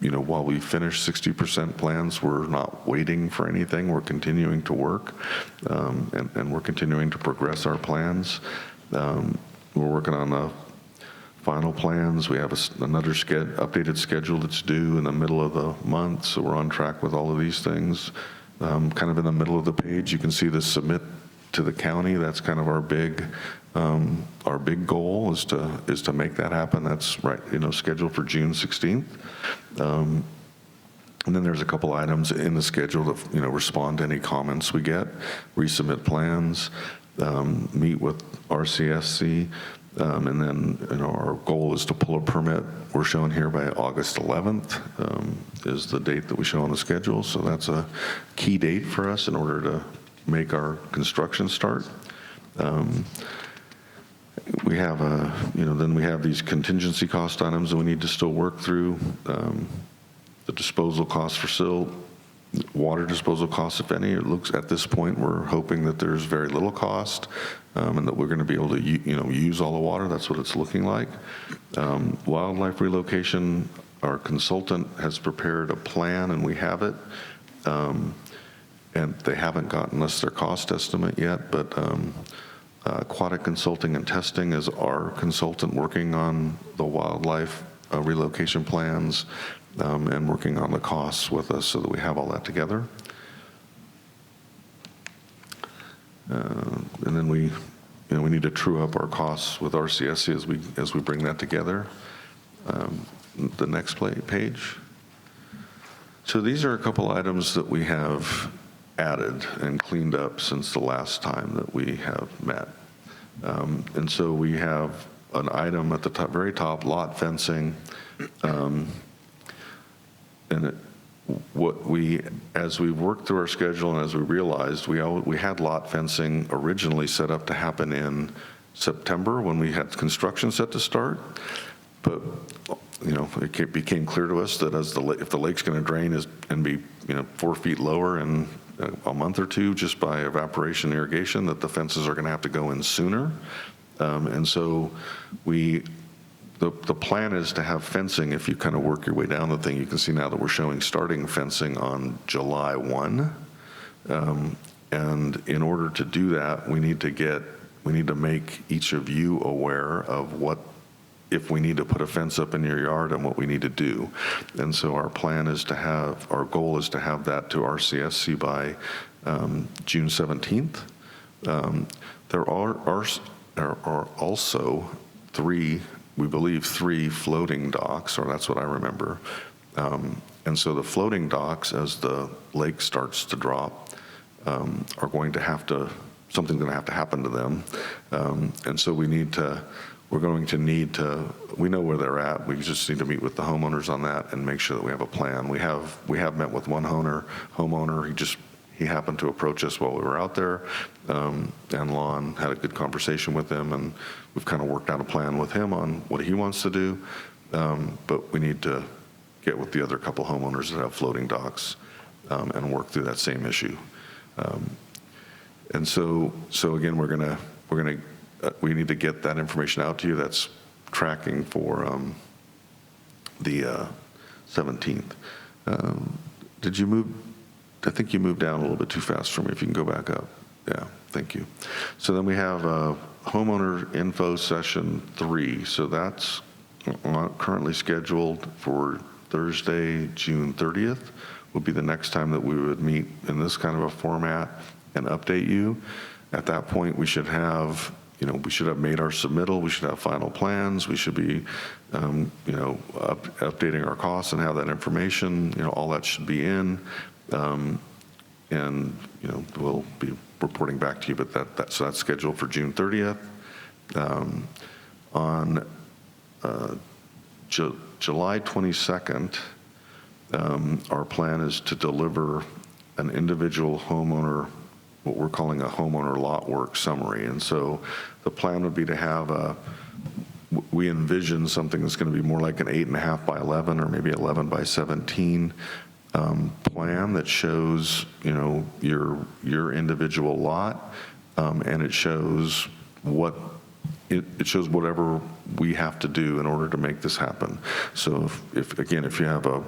S5: while we finish 60% plans, we're not waiting for anything. We're continuing to work, and we're continuing to progress our plans. We're working on the final plans. We have another updated schedule that's due in the middle of the month, so we're on track with all of these things. Kind of in the middle of the page, you can see the submit to the county. That's kind of our big goal is to make that happen. That's right, scheduled for June 16th. And then there's a couple items in the schedule that respond to any comments we get, resubmit plans, meet with RCSC, and then our goal is to pull a permit. We're shown here by August 11th is the date that we show on the schedule. So that's a key date for us in order to make our construction start. We have then we have these contingency cost items that we need to still work through. The disposal costs for silt, water disposal costs, if any. It looks at this point, we're hoping that there's very little cost, and that we're going to be able to use all the water. That's what it's looking like. Wildlife relocation, our consultant has prepared a plan, and we have it. And they haven't gotten us their cost estimate yet, but Aquatic Consulting and Testing is our consultant working on the wildlife relocation plans, and working on the costs with us so that we have all that together. And then we need to true up our costs with RCSC as we bring that together. The next page. So these are a couple items that we have added and cleaned up since the last time that we have met. And so we have an item at the very top, lot fencing. And as we worked through our schedule and as we realized, we had lot fencing originally set up to happen in September when we had construction set to start. But it became clear to us that if the lake's going to drain and be 4 feet lower in a month or two just by evaporation irrigation, that the fences are going to have to go in sooner. And so the plan is to have fencing. If you kind of work your way down the thing, you can see now that we're showing starting fencing on July 1. And in order to do that, we need to make each of you aware of if we need to put a fence up in your yard and what we need to do. And so our goal is to have that to RCSC by June 17th. There are also we believe three floating docks, or that's what I remember. And so the floating docks, as the lake starts to drop, are going to have to, something's going to have to happen to them. And so we know where they're at. We just need to meet with the homeowners on that and make sure that we have a plan. We have met with one homeowner. He happened to approach us while we were out there, and Lon had a good conversation with him, and we've kind of worked out a plan with him on what he wants to do. But we need to get with the other couple homeowners that have floating docks and work through that same issue. And so again, we need to get that information out to you. That's tracking for the 17th. Did you move? I think you moved down a little bit too fast for me. If you can go back up. Yeah, thank you. So then we have homeowner info session 3. So that's currently scheduled for Thursday, June 30th, would be the next time that we would meet in this kind of a format and update you. At that point, we should have made our submittal. We should have final plans. We should be, updating our costs and have that information. All that should be in. And we'll be reporting back to you, but so that's scheduled for June 30th. On July 22nd, our plan is to deliver an individual homeowner, what we're calling a homeowner lot work summary. And so the plan would be to have we envision something that's going to be more like an 8.5 by 11 or maybe 11 by 17 plan that shows, your individual lot, and it shows it shows whatever we have to do in order to make this happen. So if you have a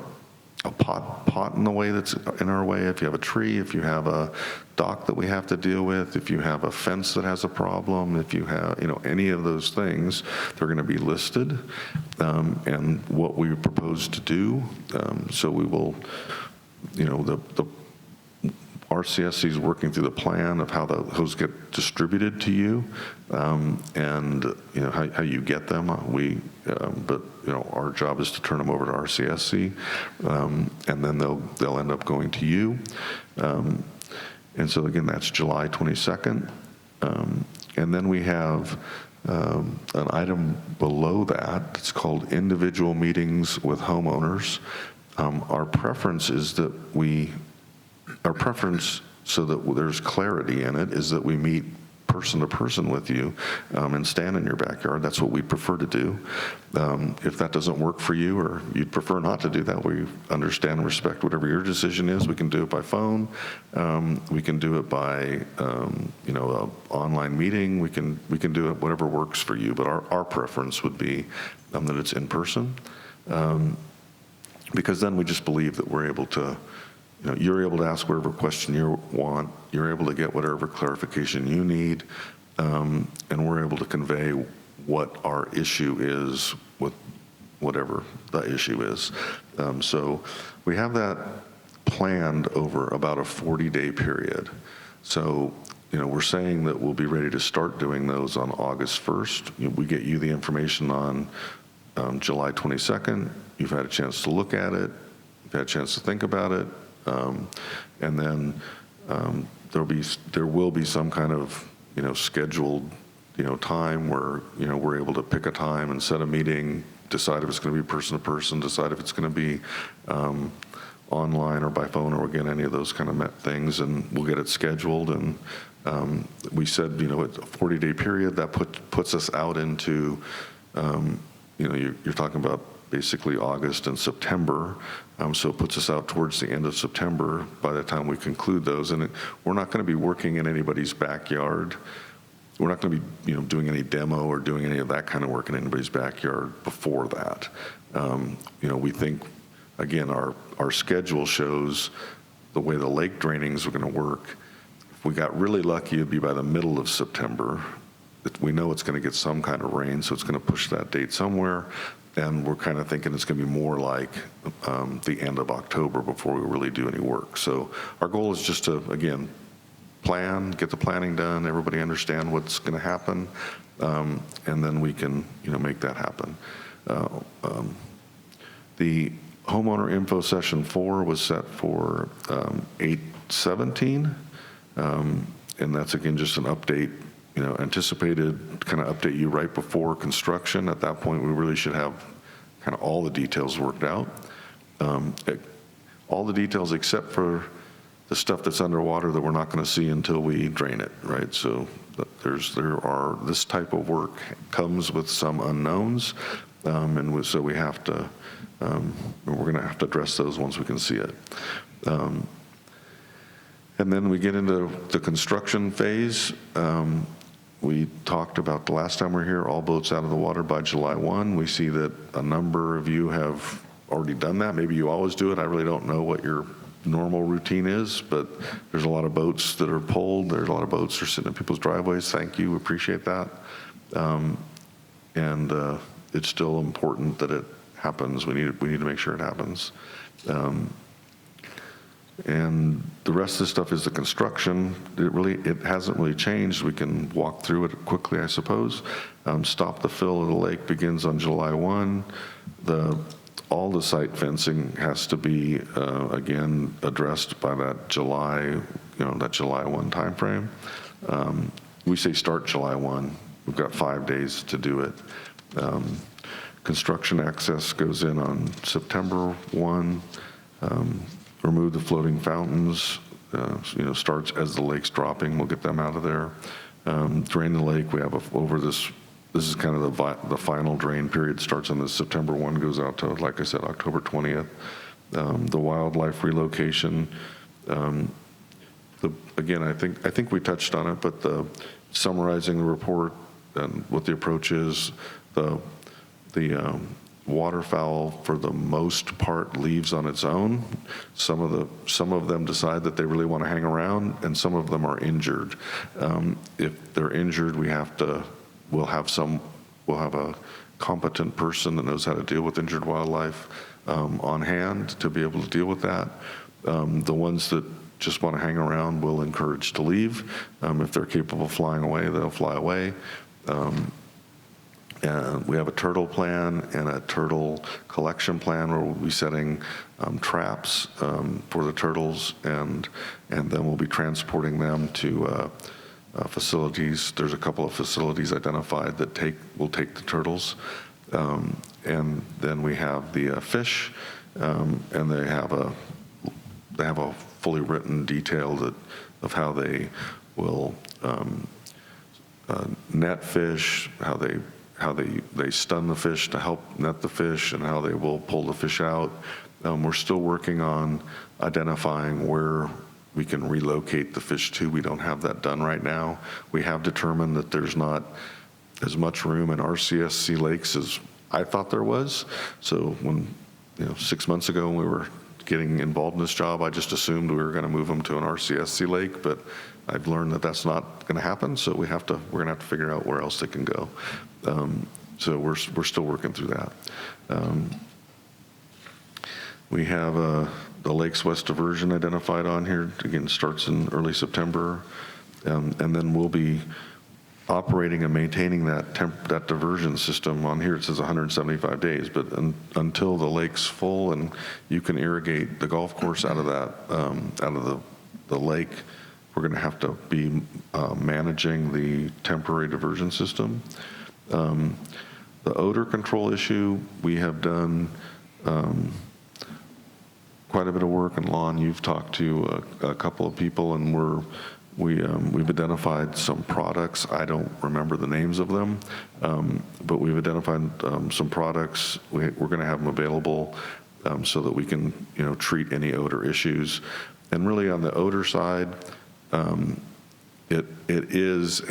S5: pot in the way that's in our way, if you have a tree, if you have a dock that we have to deal with, if you have a fence that has a problem, if you have, any of those things, they're going to be listed, and what we propose to do. So we will, the RCSC is working through the plan of how those get distributed to you, and how you get them. But our job is to turn them over to RCSC, and then they'll end up going to you. And so again, that's July 22nd, and then we have an item below that. It's called individual meetings with homeowners. Our preference is that so that there's clarity in it, is that we meet person to person with you and stand in your backyard. That's what we prefer to do. If that doesn't work for you, or you'd prefer not to do that, we understand and respect whatever your decision is. We can do it by phone. We can do it by an online meeting. We can do it whatever works for you. But our preference would be that it's in person, because then we just believe that we're able to. You're able to ask whatever question you want, you're able to get whatever clarification you need, and we're able to convey what our issue is with whatever the issue is. So we have that planned over about a 40-day period. So, we're saying that we'll be ready to start doing those on August 1st. We get you the information on July 22nd. You've had a chance to look at it. You've had a chance to think about it. And then there will be some kind of scheduled time where we're able to pick a time and set a meeting, decide if it's going to be person to person, decide if it's going to be online or by phone, or again any of those kind of things, and we'll get it scheduled. And we said it's a 40-day period that puts us out into you're talking about basically August and September, so it puts us out towards the end of September by the time we conclude those. And we're not going to be working in anybody's backyard. We're not going to be doing any demo or doing any of that kind of work in anybody's backyard before that. We think, again, our schedule shows the way the lake drainings are going to work. If we got really lucky, it'd be by the middle of September. We know it's going to get some kind of rain, so it's going to push that date somewhere. And we're kind of thinking it's going to be more like the end of October before we really do any work. So our goal is just to, again, get the planning done, everybody understand what's going to happen, and then we can, make that happen. The homeowner info session 4 was set for 8/17, and that's again just an update. Anticipated kind of update you right before construction. At that point, we really should have kind of all the details worked out. All the details except for the stuff that's underwater that we're not going to see until we drain it, right? So this type of work comes with some unknowns, and so we have to, we're going to have to address those once we can see it. And then we get into the construction phase. We talked about the last time we were here, all boats out of the water by July 1. We see that a number of you have already done that. Maybe you always do it. I really don't know what your normal routine is, but there's a lot of boats that are pulled. There's a lot of boats that are sitting in people's driveways. Thank you. Appreciate that. And it's still important that it happens. We need to make sure it happens. And the rest of the stuff is the construction. It hasn't really changed. We can walk through it quickly, I suppose. Stop the fill of the lake begins on July 1. All the site fencing has to be, again, addressed by that July 1 timeframe. We say start July 1. We've got 5 days to do it. Construction access goes in on September 1. Remove the floating fountains. starts as the lake's dropping. We'll get them out of there. Drain the lake. We have this is kind of the final drain period, starts on the September 1, goes out to, like I said, October 20th. The wildlife relocation. Again, I think we touched on it, but summarizing the report and what the approach is, the waterfowl, for the most part, leaves on its own. Some of them decide that they really want to hang around, and some of them are injured. If they're injured, we'll have a competent person that knows how to deal with injured wildlife on hand to be able to deal with that. The ones that just want to hang around, we'll encourage to leave. If they're capable of flying away, they'll fly away. And we have a turtle plan and a turtle collection plan where we'll be setting traps for the turtles, and then we'll be transporting them to facilities. There's a couple of facilities identified that will take the turtles. And then we have the fish, and they have a fully written detail of how they will net fish, how they stun the fish to help net the fish, and how they will pull the fish out. We're still working on identifying where we can relocate the fish to. We don't have that done right now. We have determined that there's not as much room in RCSC lakes as I thought there was. So 6 months ago when we were getting involved in this job, I just assumed we were going to move them to an RCSC lake, but I've learned that that's not going to happen. So we're going to have to figure out where else they can go. So we're still working through that. We have the Lakes West diversion identified on here. Again, starts in early September, and then we'll be operating and maintaining that diversion system. On here it says 175 days, but until the lake's full and you can irrigate the golf course out of the lake, we're going to have to be managing the temporary diversion system. The odor control issue, we have done quite a bit of work, and Lon, you've talked to a couple of people, and we've identified some products. I don't remember the names of them, but we've identified some products. We're going to have them available so that we can, treat any odor issues. And really, on the odor side, it is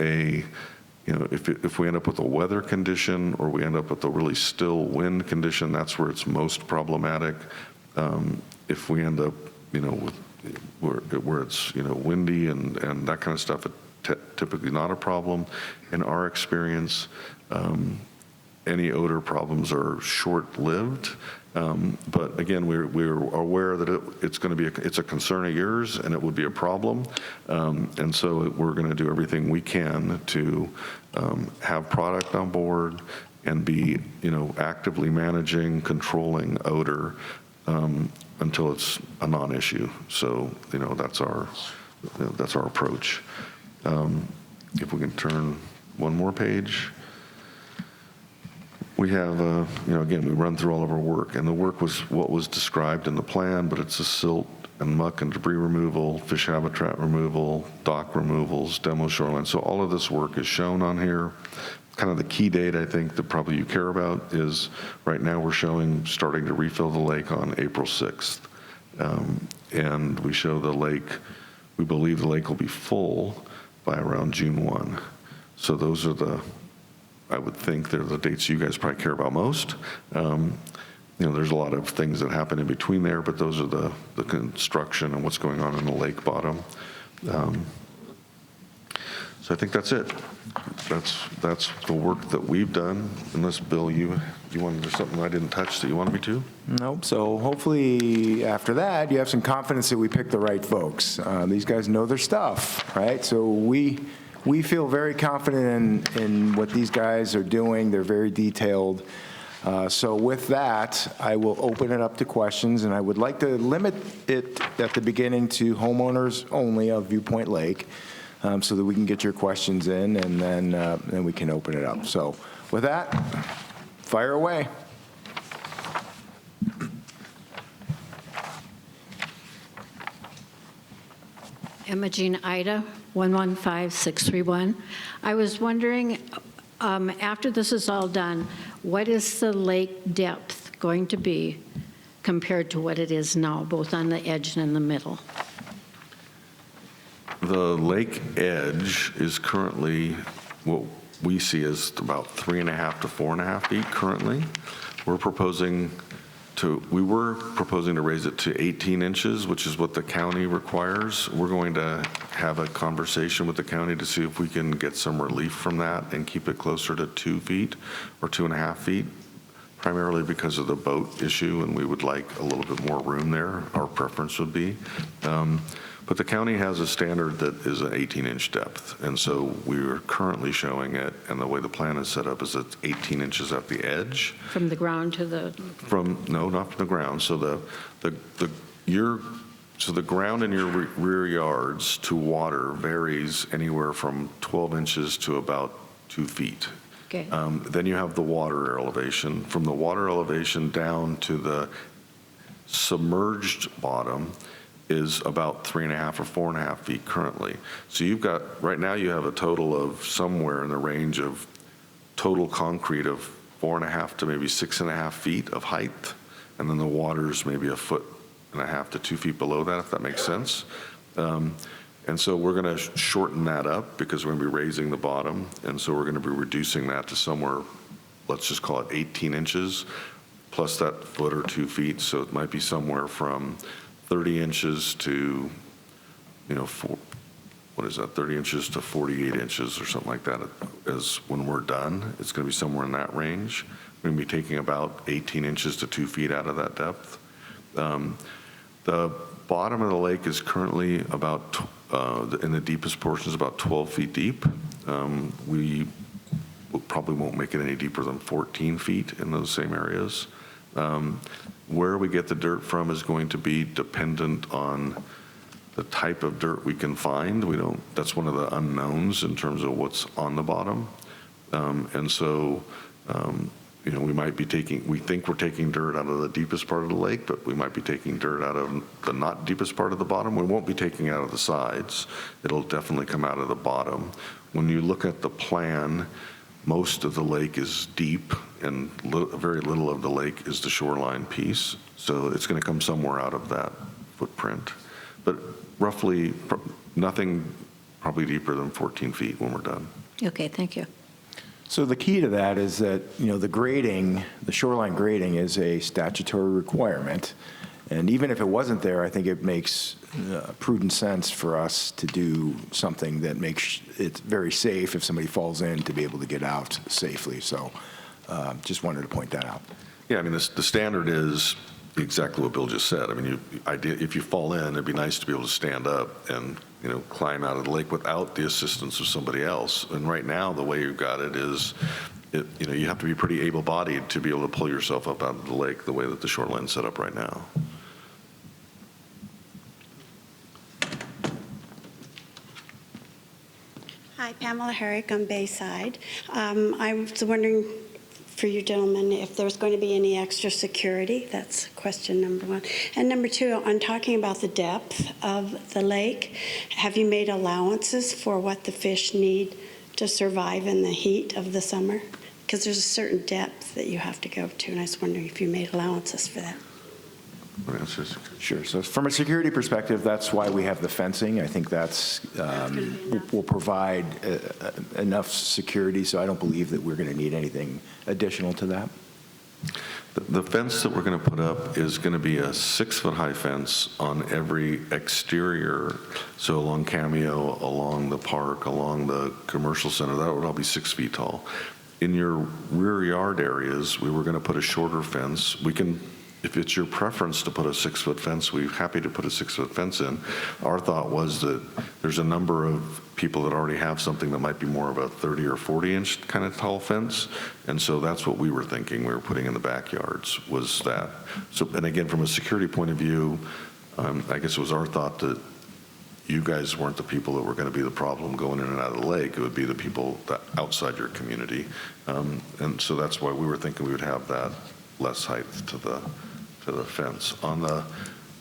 S5: if we end up with a weather condition or we end up with a really still wind condition, that's where it's most problematic. If we end up, with where it's windy and that kind of stuff, it's typically not a problem. In our experience, any odor problems are short-lived. But again, we're aware that it's a concern of yours, and it would be a problem. And so we're going to do everything we can to have product on board and be actively managing, controlling odor until it's a non-issue. So that's our approach. If we can turn one more page. We have, again, we run through all of our work, and the work was what was described in the plan, but it's the silt and muck and debris removal, fish habitat removal, dock removals, demo shoreline. So all of this work is shown on here. Kind of the key date, I think, that probably you care about is right now we're starting to refill the lake on April 6th. And we show we believe the lake will be full by around June 1. So those are I would think they're the dates you guys probably care about most. There's a lot of things that happen in between there, but those are the construction and what's going on in the lake bottom. So I think that's it. That's the work that we've done. Unless, Bill, you wanted to do something I didn't touch that you wanted me to?
S2: Nope. So hopefully after that, you have some confidence that we picked the right folks. These guys know their stuff, right? So we feel very confident in what these guys are doing. They're very detailed. So with that, I will open it up to questions, and I would like to limit it at the beginning to homeowners only of Viewpoint Lake, so that we can get your questions in, and then we can open it up. So with that, fire away.
S8: Imogene Ida, 115631. I was wondering, after this is all done, what is the lake depth going to be compared to what it is now, both on the edge and in the middle?
S5: The lake edge is currently what we see as about 3.5 to 4.5 feet currently. We were proposing to raise it to 18 inches, which is what the county requires. We're going to have a conversation with the county to see if we can get some relief from that and keep it closer to 2 feet or 2.5 feet, primarily because of the boat issue, and we would like a little bit more room there, our preference would be. But the county has a standard that is an 18-inch depth, and so we are currently showing it, and the way the plan is set up is it's 18 inches at the edge.
S8: From the ground to the...
S5: No, not from the ground. So the ground in your rear yards to water varies anywhere from 12 inches to about 2 feet.
S8: Okay.
S5: Then you have the water elevation. From the water elevation down to the submerged bottom is about 3.5 or 4.5 feet currently. So right now you have a total of somewhere in the range of total concrete of 4.5 to maybe 6.5 feet of height. And then the water's maybe 1.5 feet to 2 feet below that, if that makes sense. And so we're going to shorten that up because we're going to be raising the bottom. And so we're going to be reducing that to somewhere, let's just call it 18 inches, plus that 1 foot or 2 feet. So it might be somewhere from 30 inches to, 30 inches to 48 inches or something like that as when we're done. It's going to be somewhere in that range. We're going to be taking about 18 inches to 2 feet out of that depth. The bottom of the lake is currently about, in the deepest portion, is about 12 feet deep. We probably won't make it any deeper than 14 feet in those same areas. Where we get the dirt from is going to be dependent on the type of dirt we can find. That's one of the unknowns in terms of what's on the bottom. And so, we think we're taking dirt out of the deepest part of the lake, but we might be taking dirt out of the not deepest part of the bottom. We won't be taking it out of the sides. It'll definitely come out of the bottom. When you look at the plan, most of the lake is deep, and very little of the lake is the shoreline piece. So it's going to come somewhere out of that footprint. But roughly, nothing probably deeper than 14 feet when we're done.
S8: Okay, thank you.
S2: So the key to that is that, the grading, the shoreline grading is a statutory requirement. And even if it wasn't there, I think it makes prudent sense for us to do something that makes it very safe if somebody falls in to be able to get out safely. So just wanted to point that out.
S5: Yeah, the standard is exactly what Bill just said. If you fall in, it'd be nice to be able to stand up and, climb out of the lake without the assistance of somebody else. And right now, the way you've got it is, you have to be pretty able-bodied to be able to pull yourself up out of the lake the way that the shoreline's set up right now.
S9: Hi, Pamela Herrick on Bayside. I was wondering for you gentlemen if there's going to be any extra security. That's question number one. And number two, on talking about the depth of the lake, have you made allowances for what the fish need to survive in the heat of the summer? Because there's a certain depth that you have to go to, and I was wondering if you made allowances for that.
S2: Sure. So from a security perspective, that's why we have the fencing. I think that's will provide enough security, so I don't believe that we're going to need anything additional to that.
S5: The fence that we're going to put up is going to be a 6-foot-high fence on every exterior, so along Cameo, along the park, along the commercial center. That would all be 6 feet tall. In your rear yard areas, we were going to put a shorter fence. We can, if it's your preference to put a 6-foot fence, we're happy to put a 6-foot fence in. Our thought was that there's a number of people that already have something that might be more of a 30 or 40-inch kind of tall fence, and so that's what we were thinking we were putting in the backyards was that. So, and again, from a security point of view, I guess it was our thought that you guys weren't the people that were going to be the problem going in and out of the lake. It would be the people that outside your community, and so that's why we were thinking we would have that less height to the fence. On the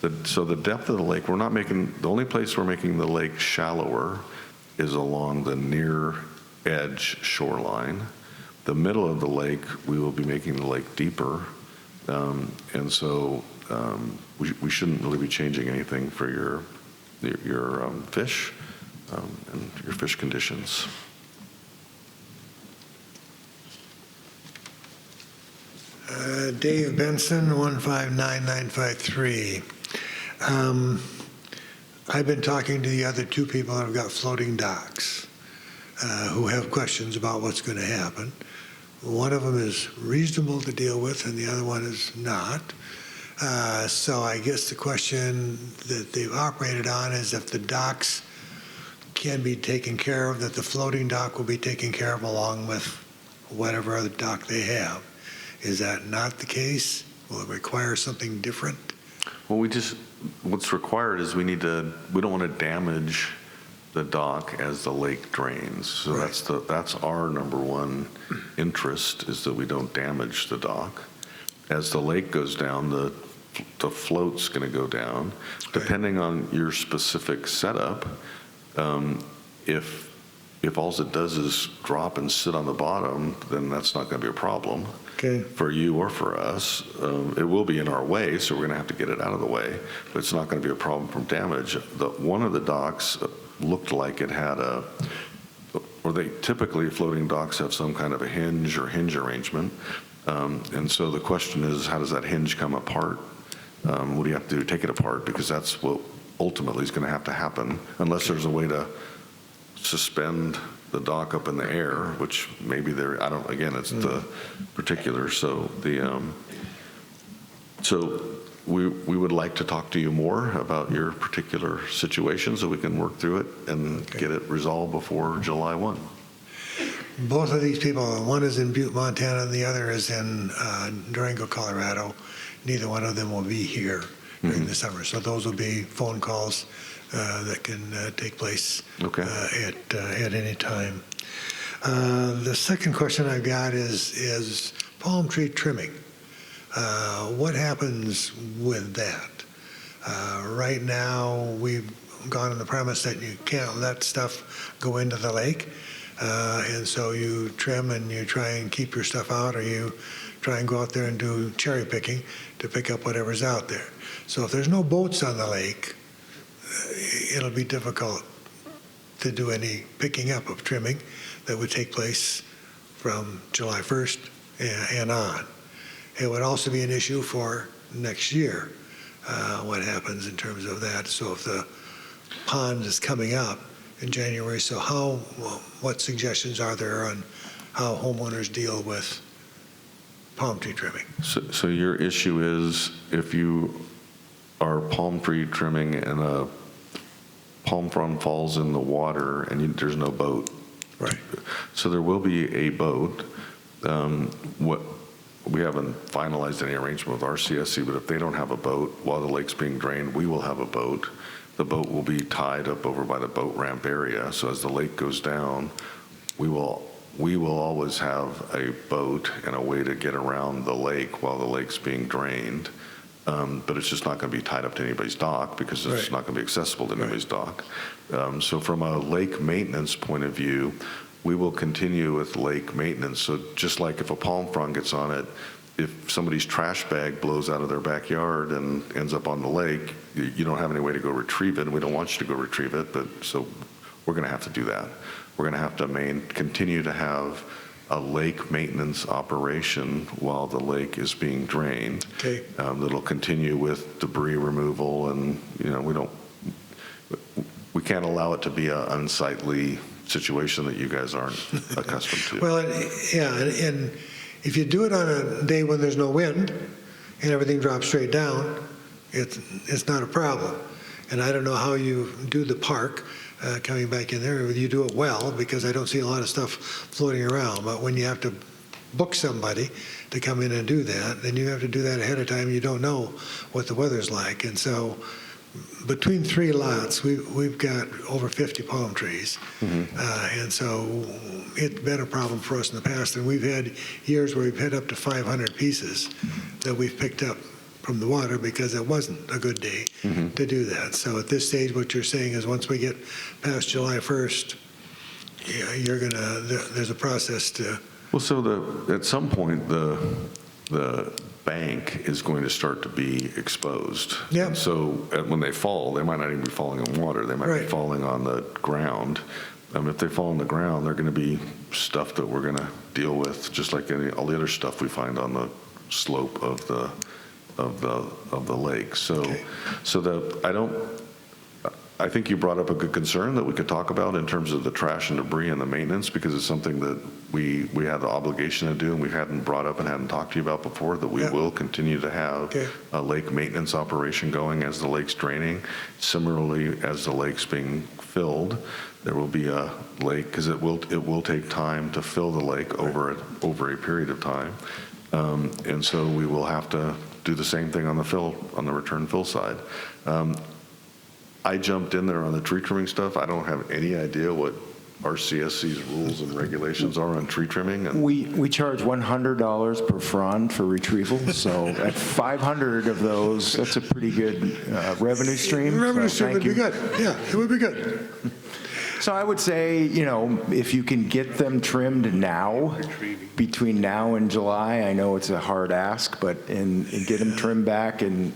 S5: So the depth of the lake, we're not making, the only place we're making the lake shallower is along the near edge shoreline. The middle of the lake, we will be making the lake deeper. And so we shouldn't really be changing anything for your fish and your fish conditions.
S10: Dave Benson, 159953. I've been talking to the other two people that have got floating docks who have questions about what's going to happen. One of them is reasonable to deal with and the other one is not. So I guess the question that they've operated on is if the docks can be taken care of, that the floating dock will be taken care of along with whatever other dock they have. Is that not the case? Will it require something different?
S5: Well, what's required is we don't want to damage the dock as the lake drains. So
S10: Right.
S5: that's our number one interest, is that we don't damage the dock. As the lake goes down, the float's going to go down.
S10: Right.
S5: Depending on your specific setup, if all it does is drop and sit on the bottom, then that's not going to be a problem.
S10: Okay.
S5: For you or for us. It will be in our way, so we're going to have to get it out of the way, but it's not going to be a problem from damage. One of the docks looked like it had typically floating docks have some kind of a hinge or hinge arrangement. And so the question is, how does that hinge come apart? What do you have to do? Take it apart, because that's what ultimately is going to have to happen, unless there's a way to suspend the dock up in the air, which maybe again, it's the particular. So we would like to talk to you more about your particular situation so we can work through it and get it resolved before July 1.
S10: Both of these people, one is in Butte, Montana, and the other is in Durango, Colorado. Neither one of them will be here during the summer. So those will be phone calls that can take place at any time. The second question I've got is palm tree trimming. What happens with that? Right now, we've gone on the premise that you can't let stuff go into the lake. And so you trim and you try and keep your stuff out, or you try and go out there and do cherry picking to pick up whatever's out there. So if there's no boats on the lake, it'll be difficult to do any picking up of trimming that would take place from July 1st and on. It would also be an issue for next year, what happens in terms of that. So if the pond is coming up in January, so what suggestions are there on how homeowners deal with palm tree trimming?
S5: So your issue is if you are palm tree trimming and a palm frond falls in the water and there's no boat.
S10: Right.
S5: So there will be a boat. We haven't finalized any arrangement with RCSC, but if they don't have a boat while the lake's being drained, we will have a boat. The boat will be tied up over by the boat ramp area. So as the lake goes down, we will always have a boat and a way to get around the lake while the lake's being drained. But it's just not going to be tied up to anybody's dock, because it's not going to be accessible to anybody's dock. So from a lake maintenance point of view, we will continue with lake maintenance. So just like if a palm frond gets on it, if somebody's trash bag blows out of their backyard and ends up on the lake, you don't have any way to go retrieve it, and we don't want you to go retrieve it, but so we're going to have to do that. We're going to have to continue to have a lake maintenance operation while the lake is being drained. Okay. That'll continue with debris removal, and we can't allow it to be an unsightly situation that you guys aren't accustomed to.
S10: Well, and if you do it on a day when there's no wind and everything drops straight down, it's not a problem. And I don't know how you do the park coming back in there. You do it well, because I don't see a lot of stuff floating around. But when you have to book somebody to come in and do that, then you have to do that ahead of time. You don't know what the weather's like. And so between three lots, we've got over 50 palm trees. And so it's been a problem for us in the past. And we've had years where we've had up to 500 pieces that we've picked up from the water because it wasn't a good day to do that. So at this stage, what you're saying is once we get past July 1st, there's a process to.
S5: Well, so at some point, the bank is going to start to be exposed.
S10: Yeah.
S5: And so when they fall, they might not even be falling in water. They might be falling on the ground. If they fall on the ground, they're going to be stuff that we're going to deal with, just like all the other stuff we find on the slope of the lake. So, I think you brought up a good concern that we could talk about in terms of the trash and debris and the maintenance, because it's something that we had the obligation to do and we hadn't brought up and hadn't talked to you about before, that we will continue to have a lake maintenance operation going as the lake's draining. Similarly, as the lake's being filled, there will be a lake, because it will take time to fill the lake over a period of time. And so we will have to do the same thing on the return fill side. I jumped in there on the tree trimming stuff. I don't have any idea what RCSC's rules and regulations are on tree trimming. And
S2: We charge $100 per frond for retrieval, so at 500 of those, that's a pretty good revenue stream.
S10: Revenue
S2: So
S10: stream would be good. Yeah, it would be good.
S2: So I would say, if you can get them trimmed now, between now and July, I know it's a hard ask, but and get them trimmed back, and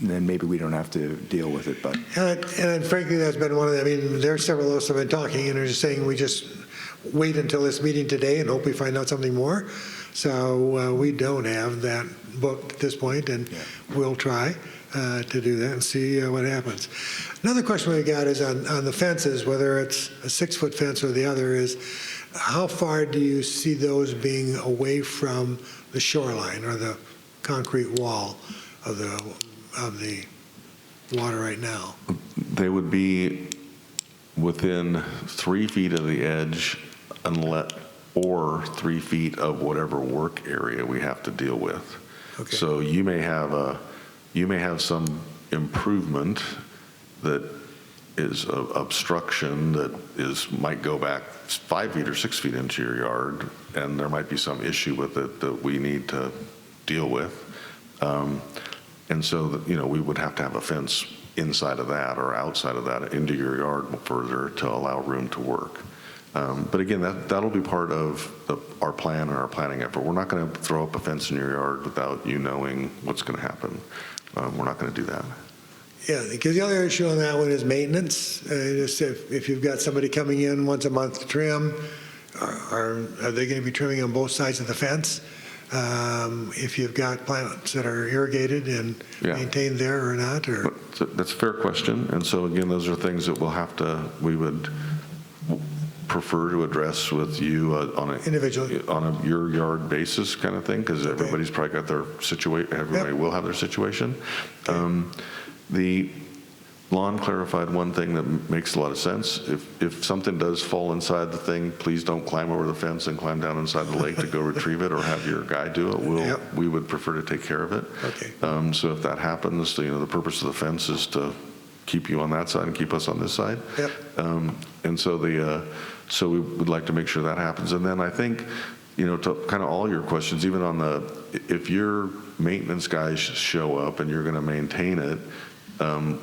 S2: then maybe we don't have to deal with it. But
S10: and frankly, that's been one of the, there are several of us have been talking, and they're just saying we just wait until this meeting today and hope we find out something more. So we don't have that booked at this point, and we'll try to do that and see what happens. Another question we got is on the fences, whether it's a 6-foot fence or the other, is how far do you see those being away from the shoreline or the concrete wall of the water right now?
S5: they would be within 3 feet of the edge or 3 feet of whatever work area we have to deal with.
S10: Okay.
S5: So you may have some improvement that is obstruction that might go back 5 feet or 6 feet into your yard, and there might be some issue with it that we need to deal with. And so, we would have to have a fence inside of that or outside of that into your yard further to allow room to work. But again, that'll be part of our plan and our planning effort. We're not going to throw up a fence in your yard without you knowing what's going to happen. We're not going to do that.
S10: Yeah, because the other issue on that one is maintenance. Just if you've got somebody coming in once a month to trim, are they going to be trimming on both sides of the fence? If you've got plants that are irrigated and maintained there or not? Or
S5: That's a fair question. And so again, those are things that we would prefer to address with you
S10: individually
S5: on a your yard basis kind of thing, because everybody's probably got their situation. Everybody will have their situation. The lawn clarified one thing that makes a lot of sense. If something does fall inside the thing, please don't climb over the fence and climb down inside the lake to go retrieve it, or have your guy do it. We would prefer to take care of it.
S10: Okay.
S5: So if that happens, the purpose of the fence is to keep you on that side and keep us on this side.
S10: Yep.
S5: And so so we would like to make sure that happens. And then I think, to kind of all your questions, even on if your maintenance guys show up and you're going to maintain it,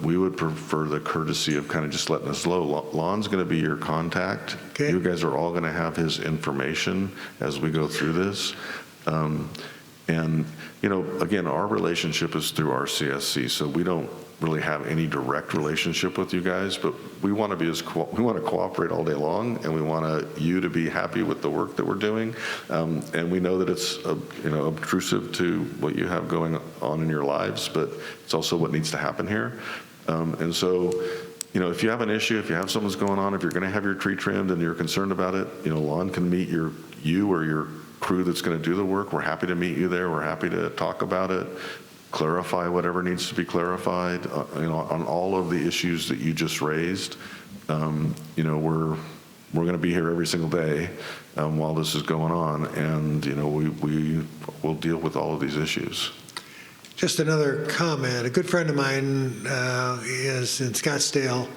S5: we would prefer the courtesy of kind of just letting us know. Lon's going to be your contact.
S10: Okay.
S5: You guys are all going to have his information as we go through this. And, again, our relationship is through RCSC, so we don't really have any direct relationship with you guys, but we want to we want to cooperate all day long, and we want you to be happy with the work that we're doing. And we know that it's obtrusive to what you have going on in your lives, but it's also what needs to happen here. And so, if you have an issue, if you have something's going on, if you're going to have your tree trimmed and you're concerned about it, Lon can meet you or your crew that's going to do the work. We're happy to meet you there. We're happy to talk about it, clarify whatever needs to be clarified, on all of the issues that you just raised. We're going to be here every single day while this is going on, and we will deal with all of these issues.
S10: just another comment. A good friend of mine is in Scottsdale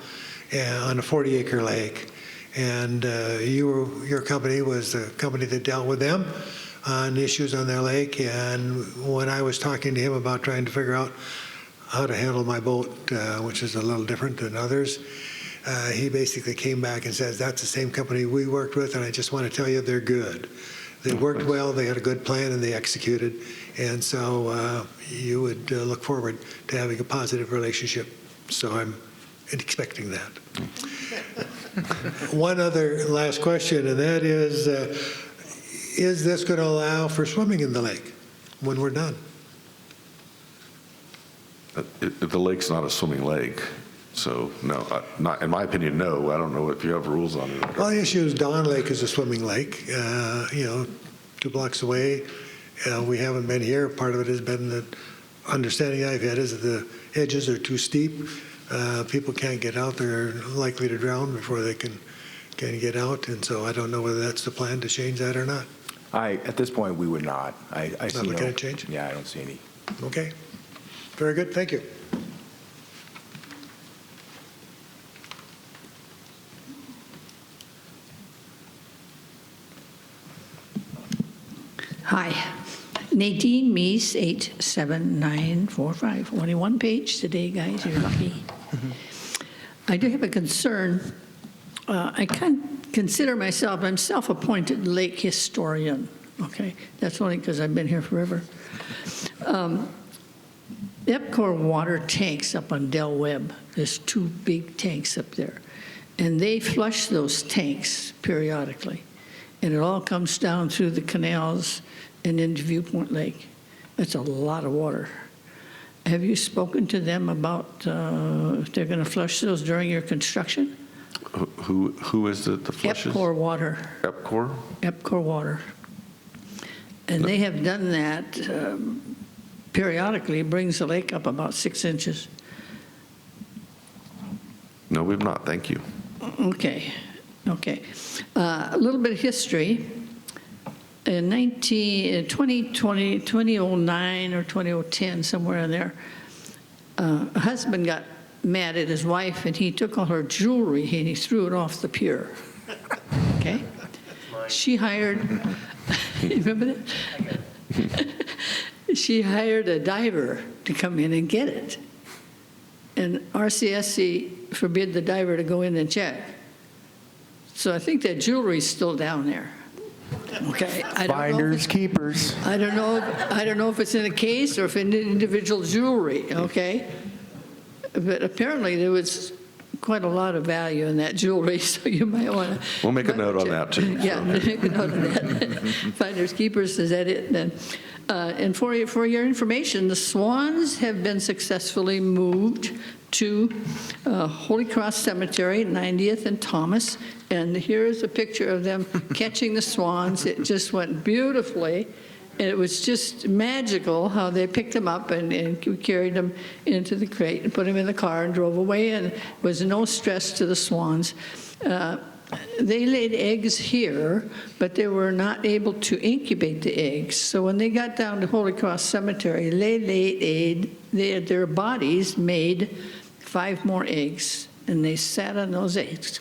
S10: on a 40-acre lake, and your company was the company that dealt with them on issues on their lake. And when I was talking to him about trying to figure out how to handle my boat, which is a little different than others, he basically came back and says, that's the same company we worked with, and I just want to tell you they're good. They worked well, they had a good plan, and they executed. And so you would look forward to having a positive relationship. So I'm expecting that. One other last question, and that is this going to allow for swimming in the lake when we're done?
S5: The lake's not a swimming lake, so no, not in my opinion, no. I don't know if you have rules on it.
S10: Well, the issue is Dawn Lake is a swimming lake, 2 blocks away. We haven't been here. Part of it has been the understanding I've had is that the edges are too steep. People can't get out. They're likely to drown before they can get out. And so I don't know whether that's the plan to change that or not.
S2: At this point, we would not. I see
S10: Not
S2: no.
S10: looking at change?
S2: Yeah, I don't see any.
S10: Okay. Very good. Thank you.
S11: Hi, Nadine Meese, 87945. Only one page today, guys, you're lucky. I do have a concern. I consider myself, I'm self-appointed lake historian, okay? That's only because I've been here forever. EPCOR water tanks up on Del Webb, there's 2 big tanks up there, and they flush those tanks periodically, and it all comes down through the canals and into Viewpoint Lake. That's a lot of water. Have you spoken to them about if they're going to flush those during your construction?
S5: Who is it that flushes?
S11: EPCOR water.
S5: EPCOR?
S11: EPCOR water. And they have done that periodically. It brings the lake up about 6 inches.
S5: No, we've not. Thank you.
S11: Okay. A little bit of history. In 2009 or 2010, somewhere in there, a husband got mad at his wife, and he took all her jewelry and he threw it off the pier. Okay? She hired, you remember that? She hired a diver to come in and get it. And RCSC forbid the diver to go in and check. So I think that jewelry's still down there. Okay.
S2: Finders, keepers.
S11: I don't know if it's in a case or if it's individual jewelry, okay? But apparently there was quite a lot of value in that jewelry, so you might want to.
S5: We'll make a note on that, too.
S11: Yeah, make a note of that. Finders, keepers, is that it then? And for your information, the swans have been successfully moved to Holy Cross Cemetery, 90th and Thomas. And here's a picture of them catching the swans. It just went beautifully. And it was just magical how they picked them up and carried them into the crate and put them in the car and drove away. And there was no stress to the swans. They laid eggs here, but they were not able to incubate the eggs. So when they got down to Holy Cross Cemetery, their bodies made 5 more eggs, and they sat on those eggs.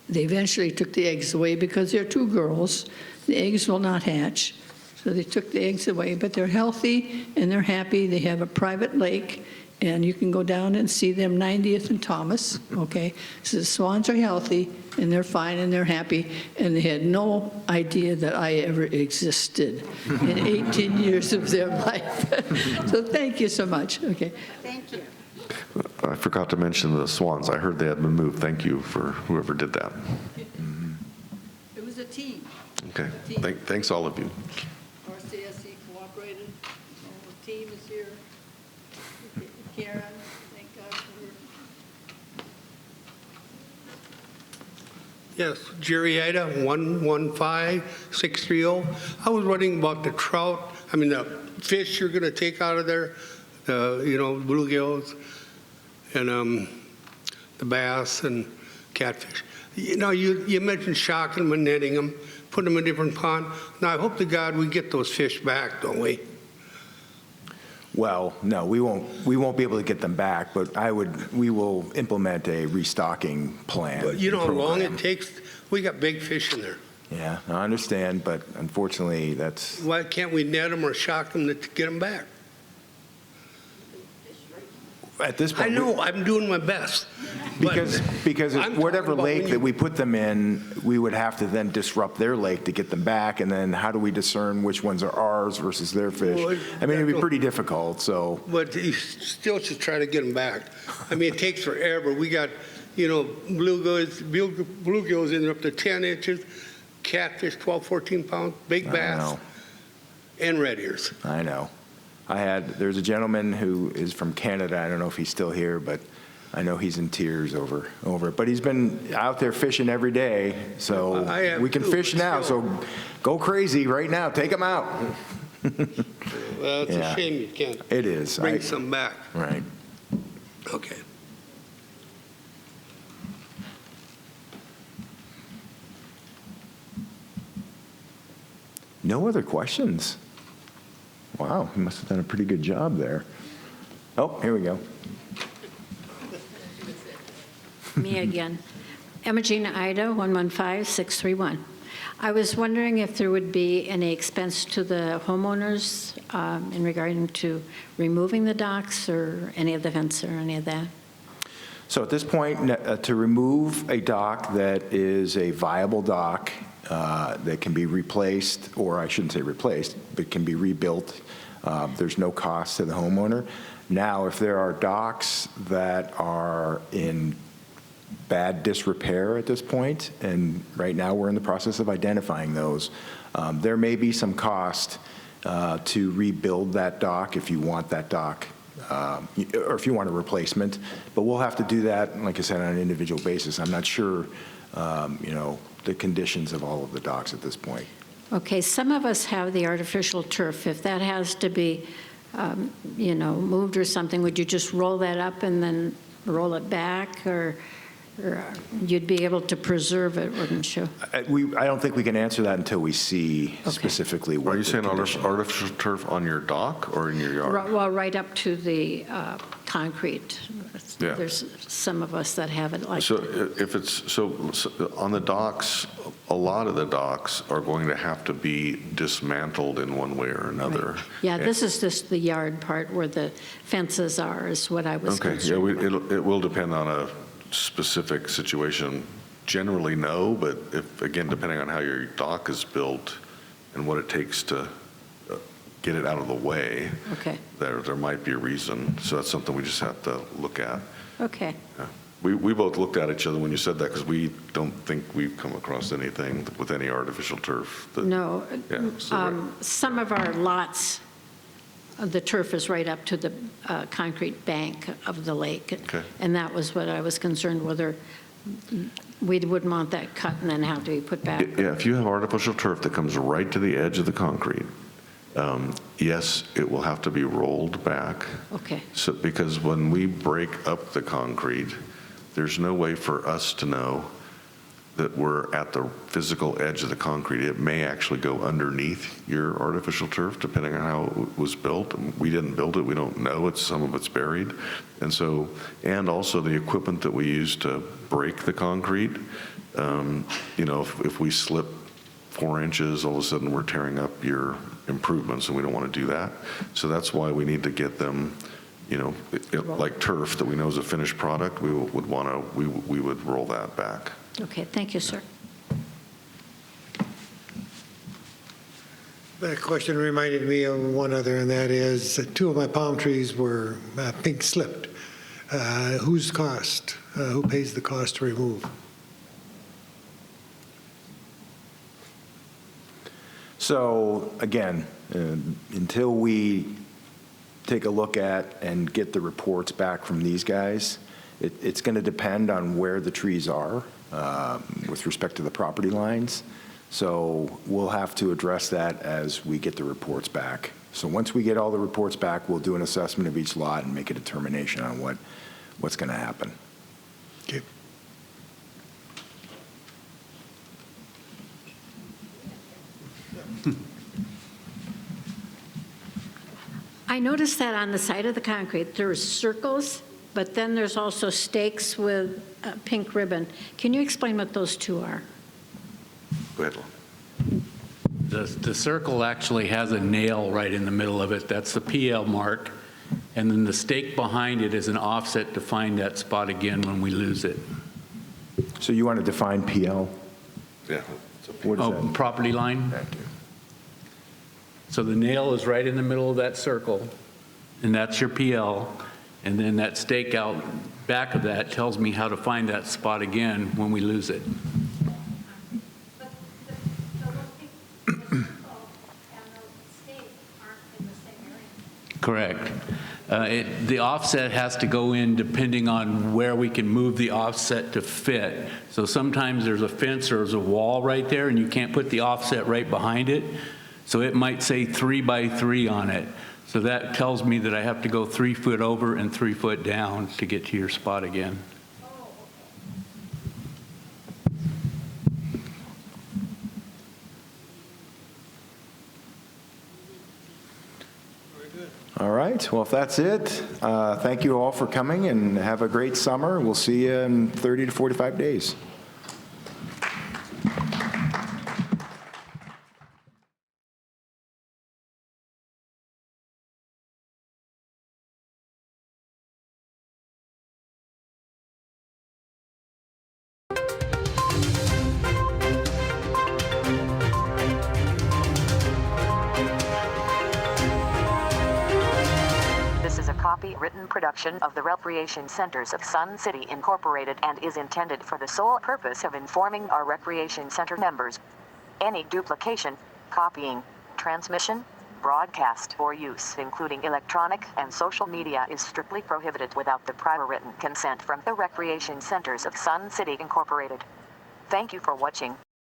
S11: They eventually took the eggs away because they're 2 girls. The eggs will not hatch, so they took the eggs away, but they're healthy and they're happy. They have a private lake, and you can go down and see them, 90th and Thomas, okay? So the swans are healthy, and they're fine, and they're happy, and they had no idea that I ever existed in 18 years of their life. So thank you so much, okay?
S9: Thank you.
S5: I forgot to mention the swans. I heard they had been moved. Thank you for whoever did that.
S11: It was a team.
S5: Okay. Thanks, all of you.
S11: RCSC cooperated. The team is here. Karen, thank God for her.
S12: Yes, Jerry Ida, 115630. I was wondering about the trout, the fish you're going to take out of there, the bluegills and the bass and catfish. You mentioned shocking them and netting them, putting them in a different pond. Now, I hope to God we get those fish back, don't we?
S2: Well, no, we won't be able to get them back, but we will implement a restocking plan.
S12: But you know how long it takes? We got big fish in there.
S2: Yeah, I understand, but unfortunately, that's,
S12: Why can't we net them or shock them to get them back?
S2: at this point.
S12: I know, I'm doing my best. but
S2: Because
S12: I'm
S2: whatever
S12: talking about
S2: lake
S12: when
S2: that
S12: you-
S2: we put them in, we would have to then disrupt their lake to get them back, and then how do we discern which ones are ours versus their fish?
S12: Well,
S2: I mean, it'd be pretty difficult, so,
S12: But you still should try to get them back. I mean, it takes forever. We got, bluegills in there up to 10 inches, catfish 12, 14 pounds, big
S2: I
S12: bass,
S2: know.
S12: and red ears.
S2: I know. There's a gentleman who is from Canada, I don't know if he's still here, but I know he's in tears over it. But he's been out there fishing every day, so
S12: I have
S2: we can
S12: too,
S2: fish
S12: but
S2: now,
S12: still.
S2: so go crazy right now, take them out.
S12: Well, it's
S2: Yeah.
S12: a shame you can't
S2: It is.
S12: bring some back.
S2: Right.
S12: Okay.
S2: No other questions? Wow, he must have done a pretty good job there. Oh, here we go.
S8: Me again. Emma Ida, 115631. I was wondering if there would be any expense to the homeowners in regarding to removing the docks or any of the fence or any of that?
S2: So at this point, to remove a dock that is a viable dock that can be replaced, or I shouldn't say replaced, but can be rebuilt, there's no cost to the homeowner. Now, if there are docks that are in bad disrepair at this point, and right now we're in the process of identifying those, there may be some cost to rebuild that dock if you want that dock, or if you want a replacement, but we'll have to do that, like I said, on an individual basis. I'm not sure, the conditions of all of the docks at this point.
S8: Okay, some of us have the artificial turf. If that has to be, moved or something, would you just roll that up and then roll it back, or you'd be able to preserve it, wouldn't you?
S2: I don't think we can answer that until we see specifically what
S5: Are you
S2: the
S5: saying
S2: condition-
S5: artificial turf on your dock or in your yard?
S8: Well, right up to the concrete.
S5: Yeah.
S8: There's some of us that have it like.
S5: So if it's, so on the docks, a lot of the docks are going to have to be dismantled in one way or another.
S8: Yeah, this is just the yard part where the fences are, is what I was
S5: Okay,
S8: concerned with.
S5: it will depend on a specific situation. Generally, no, but if, again, depending on how your dock is built and what it takes to get it out of the way,
S8: Okay,
S5: there might be a reason. So that's something we just have to look at.
S8: okay.
S5: Yeah. We both looked at each other when you said that, because we don't think we've come across anything with any artificial turf.
S8: No,
S5: Yeah, so
S8: some of our lots, the turf is right up to the concrete bank of the lake.
S5: Okay.
S8: And that was what I was concerned, whether we wouldn't want that cut and then have to be put back.
S5: Yeah, if you have artificial turf that comes right to the edge of the concrete, yes, it will have to be rolled back.
S8: Okay,
S5: So, because when we break up the concrete, there's no way for us to know that we're at the physical edge of the concrete. It may actually go underneath your artificial turf, depending on how it was built. We didn't build it, we don't know, some of it's buried. And so, and also the equipment that we use to break the concrete, if we slip 4 inches, all of a sudden we're tearing up your improvements, and we don't want to do that. So that's why we need to get them, like turf that we know is a finished product, we would roll that back.
S8: okay, thank you, sir.
S10: That question reminded me of one other, and that is that 2 of my palm trees were pink slipped. Whose cost? Who pays the cost to remove?
S2: So again, until we take a look at and get the reports back from these guys, it's going to depend on where the trees are with respect to the property lines. So we'll have to address that as we get the reports back. So once we get all the reports back, we'll do an assessment of each lot and make a determination on what's going to happen.
S10: Okay.
S8: I noticed that on the side of the concrete, there's circles, but then there's also stakes with a pink ribbon. Can you explain what those two are?
S5: Go ahead, Lon.
S4: The circle actually has a nail right in the middle of it. That's the PL mark. And then the stake behind it is an offset to find that spot again when we lose it.
S2: So you want to define PL?
S5: Yeah.
S2: What is
S4: Oh,
S2: that?
S4: property line?
S2: Thank you.
S4: So the nail is right in the middle of that circle, and that's your PL. And then that stake out back of that tells me how to find that spot again when we lose it. Correct. The offset has to go in depending on where we can move the offset to fit. So sometimes there's a fence or there's a wall right there, and you can't put the offset right behind it. So it might say 3 by 3 on it. So that tells me that I have to go 3 foot over and 3 foot down to get to your spot again.
S2: All right, well, if that's it, thank you all for coming and have a great summer. We'll see you in 30 to 45 days.
S1: This is a copyrighted production of the Recreation Centers of Sun City Incorporated and is intended for the sole purpose of informing our Recreation Center members. Any duplication, copying, transmission, broadcast, or use, including electronic and social media, is strictly prohibited without the prior written consent from the Recreation Centers of Sun City Incorporated. Thank you for watching.